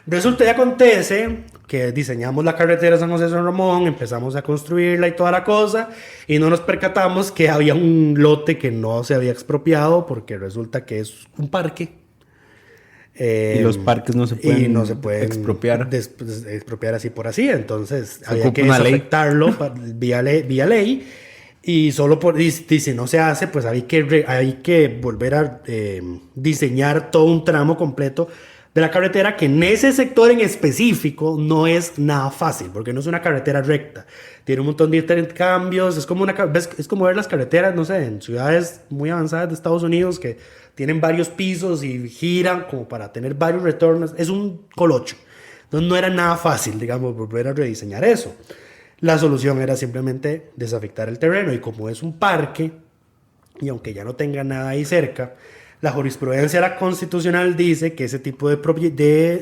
Resulta y acontece que diseñamos la carretera San José-San Ramón, empezamos a construirla y toda la cosa, y no nos percatamos que había un lote que no se había expropiado porque resulta que es un parque. Y los parques no se pueden, expropiar. Expropiar así por así. Entonces Se había que desafectarlo vía ley. Y solo y si no se hace, pues hay que volver a diseñar todo un tramo completo de la carretera, que en ese sector en específico no es nada fácil, porque no es una carretera recta. Tiene un montón de intercambios. Es como ver las carreteras, no sé, en ciudades muy avanzadas de Estados Unidos que tienen varios pisos y giran como para tener varios retornos. Es un colocho. Entonces no era nada fácil, digamos, volver a rediseñar eso. La solución era simplemente desafectar el terreno, y como es un parque, y aunque ya no tenga nada ahí cerca, la jurisprudencia la constitucional dice que ese tipo de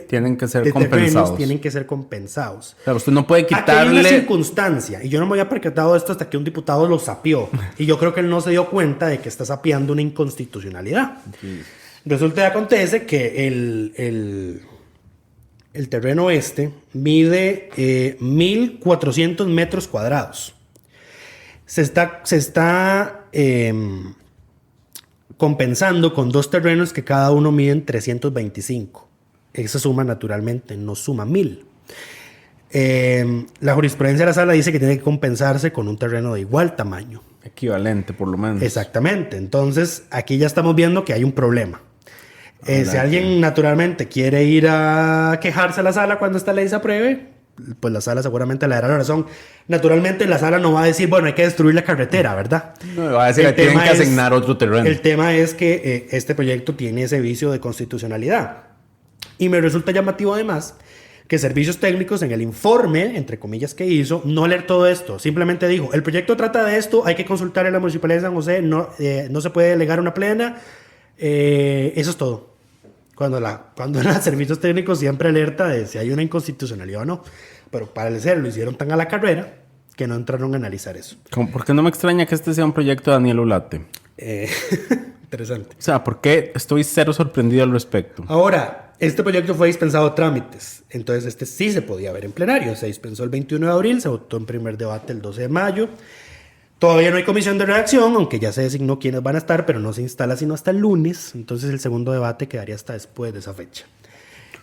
tienen que ser compensados. Tienen que ser compensados. Claro, usted no puede quitarle... Aquí hay una circunstancia, y yo no me había percatado de esto hasta que un diputado lo sapió, y yo creo que él no se dio cuenta de que está sapeando una inconstitucionalidad. Sí. Resulta y acontece que el terreno mide 1.400 metros cuadrados. Se está compensando con dos terrenos que cada uno miden 325. Esa suma naturalmente no suma 1.000. La jurisprudencia de la sala dice que tiene que compensarse con un terreno de igual tamaño. Equivalente, por lo menos. Exactamente. Entonces, aquí ya estamos viendo que hay un problema. Si alguien naturalmente quiere ir a quejarse a la sala cuando esta ley se apruebe, pues la sala seguramente le dará la razón. Naturalmente la sala no va a decir, bueno, hay que destruir la carretera, ¿verdad? No, va a decir que tienen que asignar otro terreno. El tema es que este proyecto tiene ese vicio de constitucionalidad. Y me resulta llamativo además que Servicios Técnicos en el informe, entre comillas, que hizo, no leer todo esto. Simplemente dijo, el proyecto trata de esto, hay que consultar en la Municipalidad de San José, no se puede delegar una plena. Eso es todo. Cuando los Servicios Técnicos siempre alerta de si hay una inconstitucionalidad o no. Pero para el ser lo hicieron tan a la carrera que no entraron a analizar eso. ¿Por qué no me extraña que este sea un proyecto de Daniel Ulate? Interesante. O sea, ¿por qué estoy cero sorprendido al respecto? Ahora, este proyecto fue dispensado a trámites. Entonces sí se podía ver en plenario. Se dispensó el 21 de abril, se votó en primer debate el 12 de mayo. Todavía no hay comisión de redacción, aunque ya se designó quiénes van a estar, pero no se instala sino hasta el lunes. Entonces el segundo debate quedaría hasta después de esa fecha.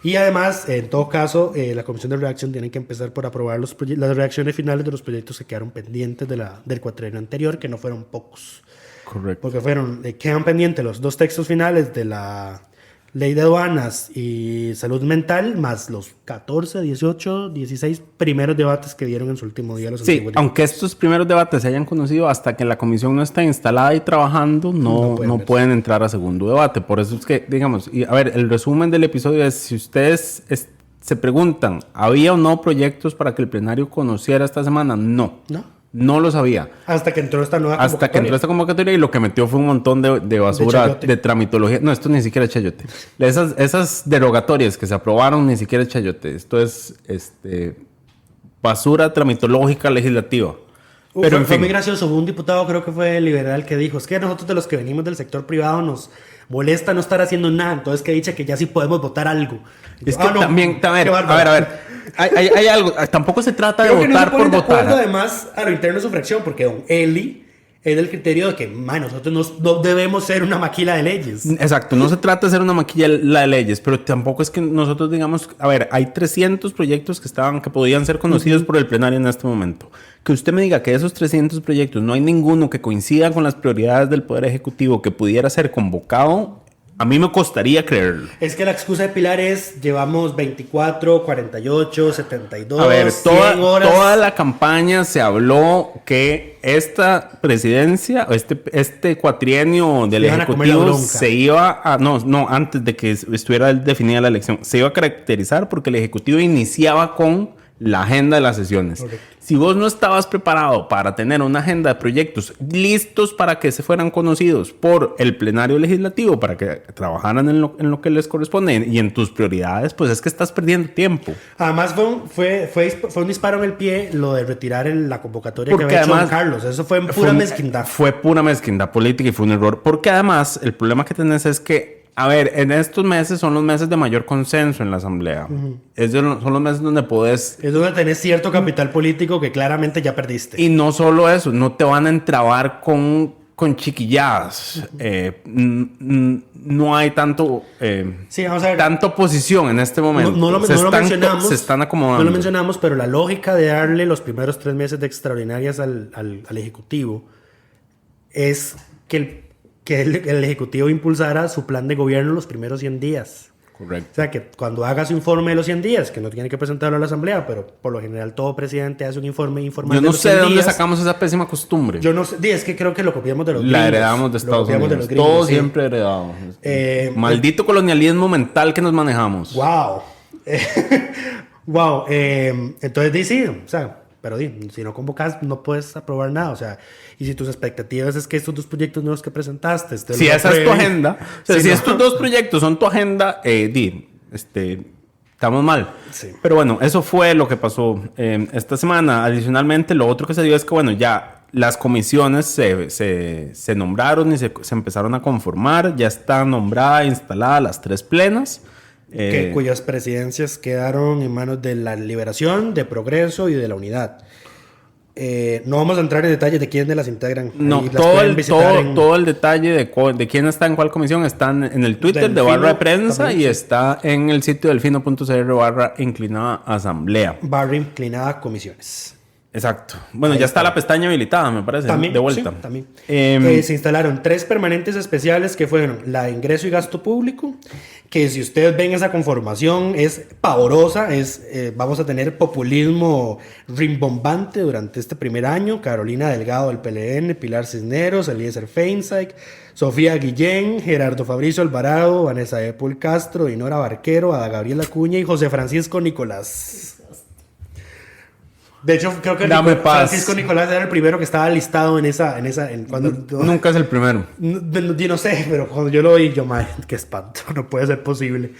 Y además, en todo caso, la comisión de redacción tiene que empezar por aprobar las redacciones finales de los proyectos que quedaron pendientes del cuatrienio anterior, que no fueron pocos. Correcto. Porque quedan pendientes los dos textos finales de la Ley de Aduanas y Salud Mental, más los 14, 18, 16 primeros debates que dieron en su último día los antiguos diputados. Aunque estos primeros debates se hayan conocido, hasta que la comisión no está instalada y trabajando, no pueden entrar a segundo debate. Por eso es que, digamos, a ver, el resumen del episodio es, si ustedes se preguntan, ¿había o no proyectos para que el plenario conociera esta semana? No lo sabía. Hasta que entró esta nueva convocatoria. Hasta que entró esta convocatoria, y lo que metió fue un montón de basura, de tramitología. No, esto ni siquiera es chayote. Esas derogatorias que se aprobaron ni siquiera es chayote. Esto es basura tramitológica legislativa. Pero fue muy gracioso. Hubo un diputado, creo que fue liberal, que dijo, es que nosotros de los que venimos del sector privado nos molesta no estar haciendo nada. Entonces que dice que ya sí podemos votar algo. Es que también, a ver. Hay algo, tampoco se trata de votar por votar. Además, a lo interno de su fracción, porque don Eli es del criterio de que nosotros no debemos ser una maquila de leyes. Exacto, no se trata de ser una maquila de leyes, pero tampoco es que nosotros digamos, a ver, hay 300 proyectos que podían ser conocidos por el plenario en este momento. Que usted me diga que de esos 300 proyectos no hay ninguno que coincida con las prioridades del Poder Ejecutivo que pudiera ser convocado, a mí me costaría creerlo. Es que la excusa de Pilar es, llevamos 24, 48, 72, a ver, 100 horas. Toda la campaña se habló que esta presidencia, este cuatrienio del Ejecutivo se iba a... No, antes de que estuviera definida la elección, se iba a caracterizar porque el Ejecutivo iniciaba con la agenda de las sesiones. Correcto. Si vos no estabas preparado para tener una agenda de proyectos listos para que se fueran conocidos por el plenario legislativo, para que trabajaran en lo que les corresponde y en tus prioridades, pues es que estás perdiendo tiempo. Además fue un disparo en el pie lo de retirar la convocatoria porque que había hecho don Carlos. Eso fue pura mezquindad. Fue pura mezquindad política y fue un error. Porque además el problema que tenés es que, a ver, en estos meses son los meses de mayor consenso en la Asamblea. Son los meses donde podés... Es donde tenés cierto capital político que claramente ya perdiste. Y no solo eso, no te van a entrabar con con chiquilladas. No hay tanto, Sí, vamos a ver. tanto oposición en este momento. No lo mencionamos. Se están acomodando. No lo mencionamos, pero la lógica de darle los primeros 3 meses de extraordinarias al Ejecutivo es que el Ejecutivo impulsara su plan de gobierno los primeros 100 días. Correcto. O sea, que cuando haga su informe de los 100 días, que no tiene que presentarlo a la Asamblea, pero por lo general todo presidente hace un informe informal. Yo no de los sé 100 de dónde días. sacamos esa pésima costumbre. Yo no sé, es que creo que lo copiamos de los gringos. La heredamos de Estados Unidos. Todo sí. siempre heredado. Maldito colonialismo mental que nos manejamos. Wow. Wow. Entonces, sí, o sea, pero si no convocas, no puedes aprobar nada. O sea, y si tus expectativas es que estos 2 proyectos nuevos que presentaste... Si esa es tu agenda, o sea, Sí, si no. estos 2 proyectos son tu agenda, estamos mal. Sí. Pero bueno, eso fue lo que pasó esta semana. Adicionalmente, lo otro que se dio es que, bueno, ya las comisiones se nombraron y se empezaron a conformar. Ya están nombradas e instaladas las 3 plenas. Cuyas presidencias quedaron en manos de la Liberación, de Progreso y de la Unidad. No vamos a entrar en detalles de quiénes las integran. No, Ahí las todo pueden el, visitar en- todo el detalle de quién está en cuál comisión están en el Twitter Del de Barra de Fino Prensa también, y sí. está en el sitio delfino.cr/inclinada asamblea. barra inclinada comisiones. Exacto. Bueno, Ahí ya está está. la pestaña habilitada, me parece, También, de vuelta. sí, también. Em, Se instalaron 3 permanentes especiales que fueron la de ingreso y gasto público, que si ustedes ven esa conformación es pavorosa, vamos a tener populismo rimbombante durante este primer año. Carolina Delgado del PLN, Pilar Cisneros, Eliezer Feinsack, Sofía Guillén, Gerardo Fabricio Alvarado, Vanessa Epul Castro, Dinora Barquero, Ada Gabriela Cuña y José Francisco Nicolás. De hecho, creo que Dame paz. Francisco Nicolás era el primero que estaba listado cuando Nunca es el primero. no sé, pero cuando yo lo oí, yo, madre, qué espanto, no puede ser posible.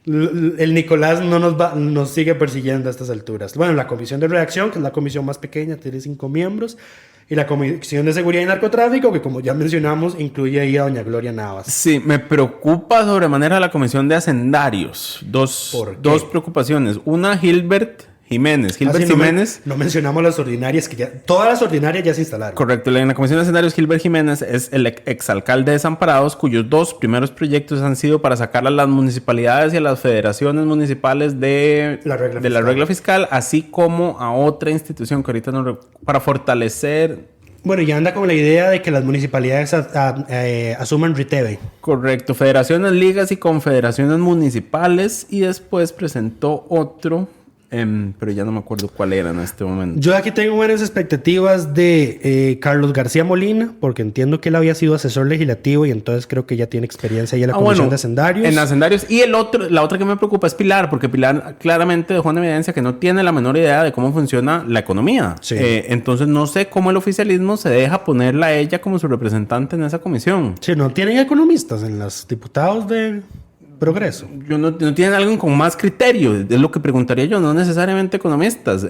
El Nicolás no nos sigue persiguiendo a estas alturas. Bueno, la comisión de redacción, que es la comisión más pequeña, tiene 5 miembros, y la comisión de seguridad y narcotráfico, que como ya mencionamos, incluye ahí a doña Gloria Navas. Sí, me preocupa sobremanera la comisión de hacendarios. ¿Por qué? Dos preocupaciones. Una, Gilbert Jiménez. Así Jiménez. no mencionamos las ordinarias, que ya, todas las ordinarias ya se instalaron. Correcto. En la comisión de hacendarios, Gilbert Jiménez es el exalcalde de Desamparados, cuyos 2 primeros proyectos han sido para sacar a las municipalidades y a las federaciones municipales de La regla la fiscal. regla fiscal, así como a otra institución que ahorita para fortalecer. Bueno, ya anda con la idea de que las municipalidades asuman RITEVE. Correcto, federaciones, ligas y confederaciones municipales, y después presentó otro, pero ya no me acuerdo cuál era en este momento. Yo aquí tengo buenas expectativas de Carlos García Molina, porque entiendo que él había sido asesor legislativo y entonces creo que ya tiene experiencia ahí en la comisión de hacendarios. En hacendarios. Y la otra que me preocupa es Pilar, porque Pilar claramente dejó en evidencia que no tiene la menor idea de cómo funciona la economía. Sí. Entonces no sé cómo el oficialismo se deja ponerla a ella como su representante en esa comisión. Sí, no tienen economistas en los diputados de Progreso. No tienen alguien con más criterio, es lo que preguntaría yo, no necesariamente economistas.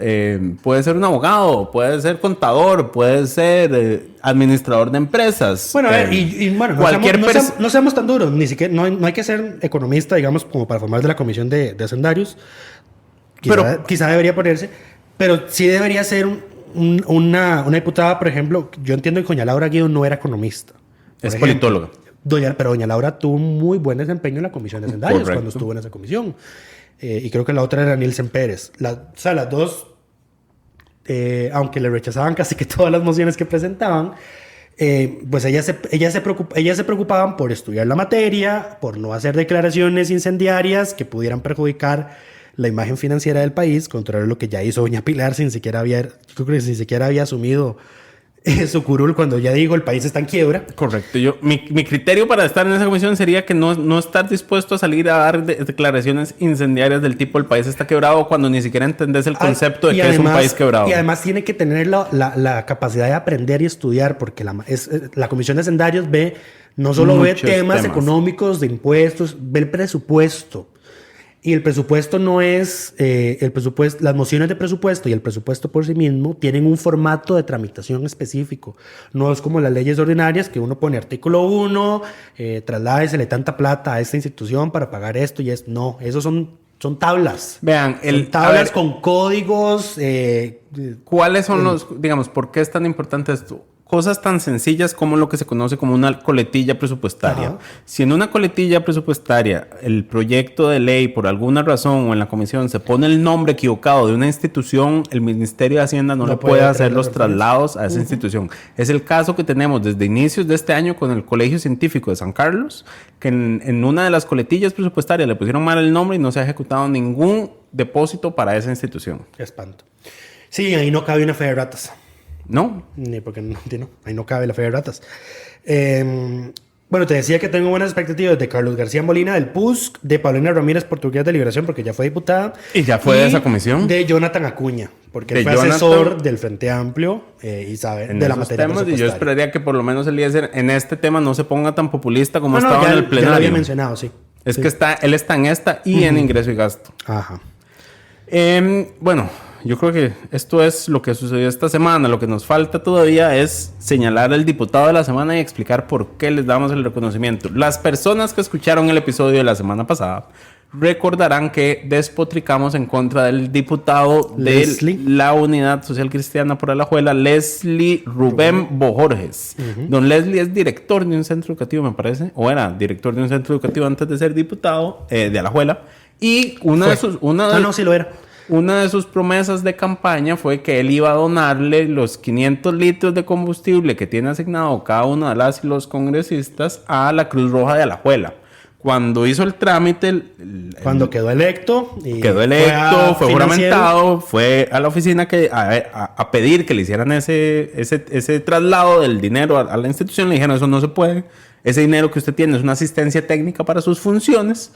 Puede ser un abogado, puede ser contador, puede ser administrador de empresas. Bueno, a ver, bueno, no seamos tan duros, ni siquiera, no hay que ser economista, digamos, como para formar de la comisión de hacendarios. Quizá debería ponerse, pero sí debería ser una diputada, por ejemplo. Yo entiendo que doña Laura Guido no era economista. Es politóloga. Pero doña Laura tuvo un muy buen desempeño en la comisión de hacendarios. Correcto. Cuando estuvo en esa comisión. Y creo que la otra era Nielsen Pérez. Las dos, aunque le rechazaban casi que todas las mociones que presentaban, pues ellas se preocupaban por estudiar la materia, por no hacer declaraciones incendiarias que pudieran perjudicar la imagen financiera del país, contrario a lo que ya hizo doña Pilar, yo creo que sin siquiera había asumido su curul cuando ya dijo el país está en quiebra. Correcto. Mi criterio para estar en esa comisión sería que no estar dispuesto a salir a dar declaraciones incendiarias del tipo el país está quebrado cuando ni siquiera entendés el concepto de que es un país quebrado. Y además tiene que tener la capacidad de aprender y estudiar, porque la comisión de hacendarios no solo ve temas económicos de impuestos, ve el presupuesto. Y el presupuesto no es... las mociones de presupuesto y el presupuesto por sí mismo tienen un formato de tramitación específico. No es como las leyes ordinarias que uno pone artículo 1, trasládesele tanta plata a esta institución para pagar esto y esto. No, esos son tablas. Vean, son tablas con códigos. ¿Cuáles son digamos, por qué es tan importante esto? cosas tan sencillas como lo que se conoce como una coletilla presupuestaria. Ajá. Si en una coletilla presupuestaria el proyecto de ley por alguna razón o en la comisión se pone el nombre equivocado de una institución, el Ministerio de Hacienda no le puede hacer los traslados a esa institución. Es el caso que tenemos desde inicios de este año con el Colegio Científico de San Carlos, que en una de las coletillas presupuestarias le pusieron mal el nombre y no se ha ejecutado ningún depósito para esa institución. Qué espanto. Sí, ahí no cabe una fe de ratas. ¿No? Ni porque no, ahí no cabe la fe de ratas. Bueno, te decía que tengo buenas expectativas de Carlos García Molina del PUSC, de Paulina Ramírez Portugués de Liberación, porque ya fue diputada. ¿Y ya fue de esa comisión? De Jonathan Acuña, porque él De fue Jonathan, asesor del Frente Amplio y sabe en de la esos materia temas, y yo presupuestaria. esperaría que por lo menos Eliezer en este tema no se ponga tan populista como No, estaba ya, en el ya plenario. lo había mencionado, sí. Es Sí. que él está en esta y en ingreso y gasto. Ajá. Bueno, yo creo que esto es lo que sucedió esta semana. Lo que nos falta todavía es señalar al diputado de la semana y explicar por qué les damos el reconocimiento. Las personas que escucharon el episodio de la semana pasada recordarán que despotricamos en contra del diputado Leslie. de la Unidad Social Cristiana por Alajuela, Leslie Rubén Bojorges. Don Leslie es director de un centro educativo, me parece, o era director de un centro educativo antes de ser diputado de Alajuela. Y Sí lo era. una de sus promesas de campaña fue que él iba a donarle los 500 litros de combustible que tiene asignado cada uno de las y los congresistas a la Cruz Roja de Alajuela. Cuando hizo el trámite... Cuando quedó electo. Y fue juramentado, fue a la oficina a pedir que le hicieran ese traslado del dinero a la institución. Le dijeron, eso no se puede. Ese dinero que usted tiene es una asistencia técnica para sus funciones.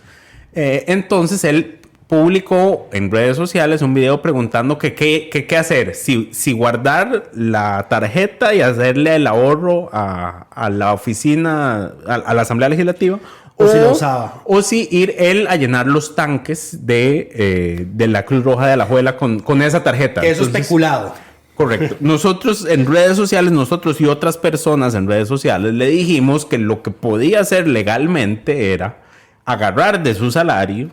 Entonces él publicó en redes sociales un video preguntando que qué hacer, si guardar la tarjeta y hacerle el ahorro a la oficina, a la Asamblea Legislativa, O si la usaba. o si ir él a llenar los tanques de la Cruz Roja de Alajuela con esa tarjeta. Que eso Entonces, especulado. correcto. Nosotros en redes sociales, nosotros y otras personas en redes sociales le dijimos que lo que podía hacer legalmente era agarrar de su salario,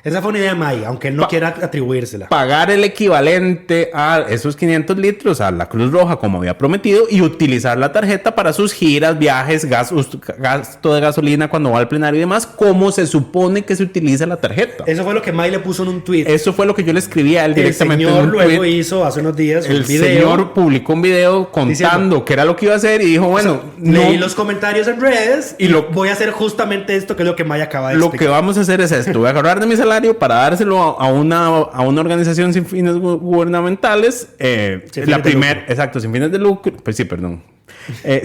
Esa fue una idea de May, aunque él no quiera atribuírsela. pagar el equivalente a esos 500 litros a la Cruz Roja como había prometido y utilizar la tarjeta para sus giras, viajes, gasto de gasolina cuando va al plenario y demás, como se supone que se utiliza la tarjeta. Eso fue lo que May le puso en un tweet. Eso fue lo que yo le escribí a él El directamente. señor en un luego tweet. hizo hace unos días un El video. señor publicó un video contando Diciendo, qué era lo que iba a hacer y dijo, bueno, Leí no, los comentarios en redes y Y lo- voy a hacer justamente esto que es lo que May acaba de lo que explicar. vamos a hacer es esto. Voy a agarrar de mi salario para dárselo a una organización sin fines gubernamentales. Sin fines de lucro. Exacto, sin fines de lucro. Pues sí, perdón.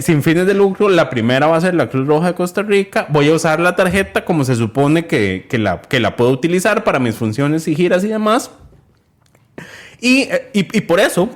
Sin fines de lucro, la primera va a ser la Cruz Roja de Costa Rica. Voy a usar la tarjeta como se supone que la puedo utilizar para mis funciones y giras y demás. Y por eso,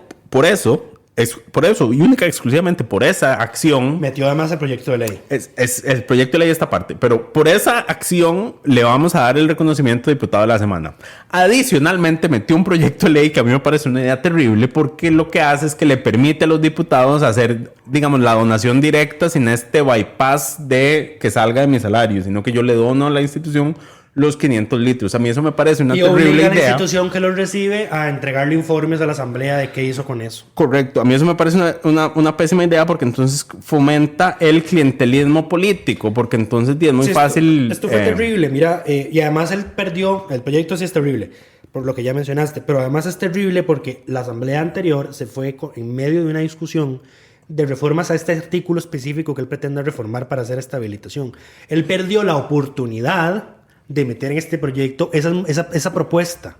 y única y exclusivamente por esa acción, Metió además el proyecto de ley. es el proyecto de ley esta parte, pero por esa acción le vamos a dar el reconocimiento de diputado de la semana. Adicionalmente metió un proyecto de ley que a mí me parece una idea terrible porque lo que hace es que le permite a los diputados hacer, digamos, la donación directa sin este bypass de que salga de mi salario, sino que yo le dono a la institución los 500 litros. A mí eso me parece una Y terrible obliga a la idea. institución que los recibe a entregarle informes a la asamblea de qué hizo con eso. Correcto, a mí eso me parece una pésima idea porque entonces fomenta el clientelismo político, porque entonces es muy Sí, fácil. Esto fue terrible, mira, y además él perdió, el proyecto sí es terrible, por lo que ya mencionaste, pero además es terrible porque la asamblea anterior se fue en medio de una discusión de reformas a este artículo específico que él pretende reformar para hacer esta habilitación. Él perdió la oportunidad de meter en este proyecto esa propuesta,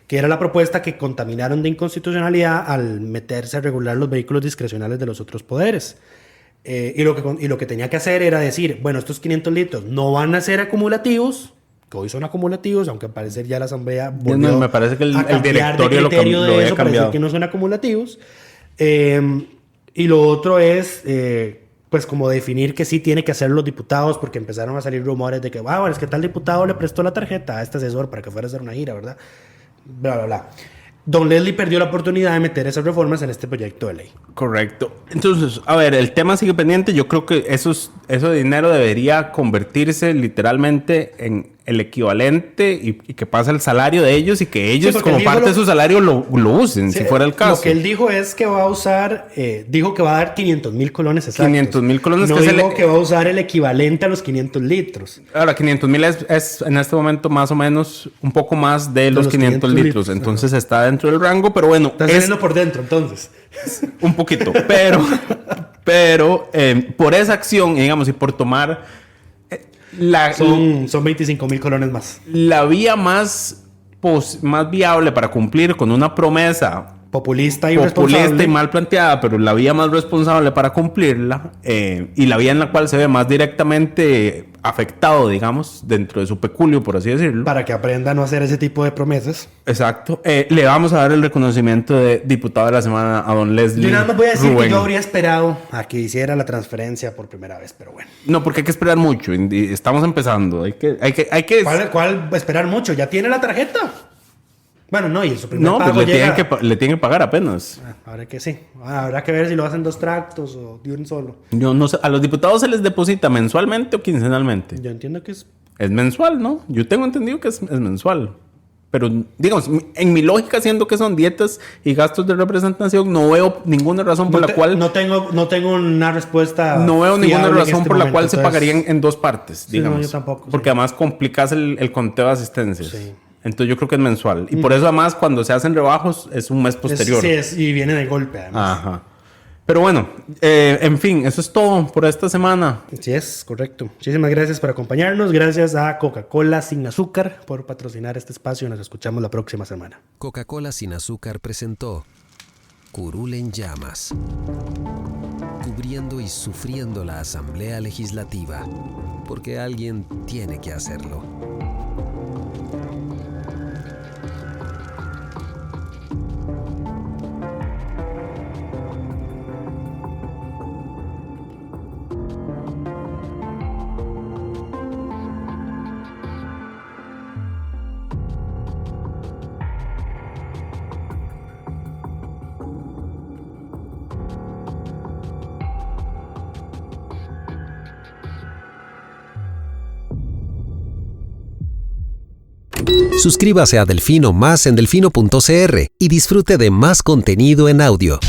que era la propuesta que contaminaron de inconstitucionalidad al meterse a regular los vehículos discrecionales de los otros poderes. Y lo que tenía que hacer era decir, bueno, estos 500 litros no van a ser acumulativos, que hoy son acumulativos, aunque al parecer ya la asamblea volvió No, me parece que el a cambiar directorio de lo criterio de había eso para decir cambiado. que no son acumulativos. Y lo otro es, pues como definir que sí tiene que hacer los diputados, porque empezaron a salir rumores de que, bueno, es que tal diputado le prestó la tarjeta a este asesor para que fuera a hacer una gira, ¿verdad? Bla, bla, bla. Don Leslie perdió la oportunidad de meter esas reformas en este proyecto de ley. Correcto. Entonces, a ver, el tema sigue pendiente. Yo creo que ese dinero debería convertirse literalmente el equivalente y que pasa el salario de ellos y que ellos porque como parte de su salario lo usen, Sí, si fuera el caso. Lo que él dijo es que va a usar, dijo que va a dar 500,000 colones exactos. 500,000 colones. No que dijo que va a usar el equivalente a los 500 litros. Ahora, 500,000 es en este momento más o menos un poco más de los 500 litros. Entonces está dentro del rango, pero bueno. Está saliendo por dentro, entonces. Un poquito, pero por esa acción, digamos, y por tomar Son 25,000 colones más. la vía más viable para cumplir con una promesa Populista y populista responsable. y mal planteada, pero la vía más responsable para cumplirla y la vía en la cual se ve más directamente afectado, digamos, dentro de su peculio, por así decirlo. Para que aprenda a no hacer ese tipo de promesas. Exacto. Le vamos a dar el reconocimiento de diputado de la semana a don Leslie Yo nada más voy a decir Rubén. que yo habría esperado a que hiciera la transferencia por primera vez, pero bueno. No, porque hay que esperar mucho. Y estamos empezando. Hay que... ¿Cuál esperar mucho? ¿Ya tiene la tarjeta? Bueno, no, y su primer No, pago pues llega... le tienen que pagar apenas. Habrá que sí. Habrá que ver si lo hacen 2 tractos o de un solo. Yo no sé, ¿a los diputados se les deposita mensualmente o quincenalmente? Yo entiendo que es... Es mensual, ¿no? Yo tengo entendido que es mensual. Pero, digamos, en mi lógica, siendo que son dietas y gastos de representación, no veo ninguna razón por la cual... No tengo una respuesta. No veo ninguna fiable en razón este por la momento, cual se entonces- pagarían en 2 partes, Sí, digamos. no, yo tampoco, sí. Porque además complicas el conteo de asistencias. Sí. Entonces yo creo que es mensual. Y por eso además cuando se hacen rebajos es un mes posterior. Y viene de golpe, además. Ajá. Pero bueno, en fin, eso es todo por esta semana. Sí, es correcto. Muchísimas gracias por acompañarnos. Gracias a Coca-Cola Sin Azúcar por patrocinar este espacio. Nos escuchamos la próxima semana. Coca-Cola Sin Azúcar presentó Curul en Llamas, cubriendo y sufriendo la Asamblea Legislativa, porque alguien tiene que hacerlo. Suscríbase a Delfino Más en delfino.cr y disfrute de más contenido en audio.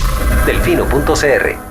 Delfino.cr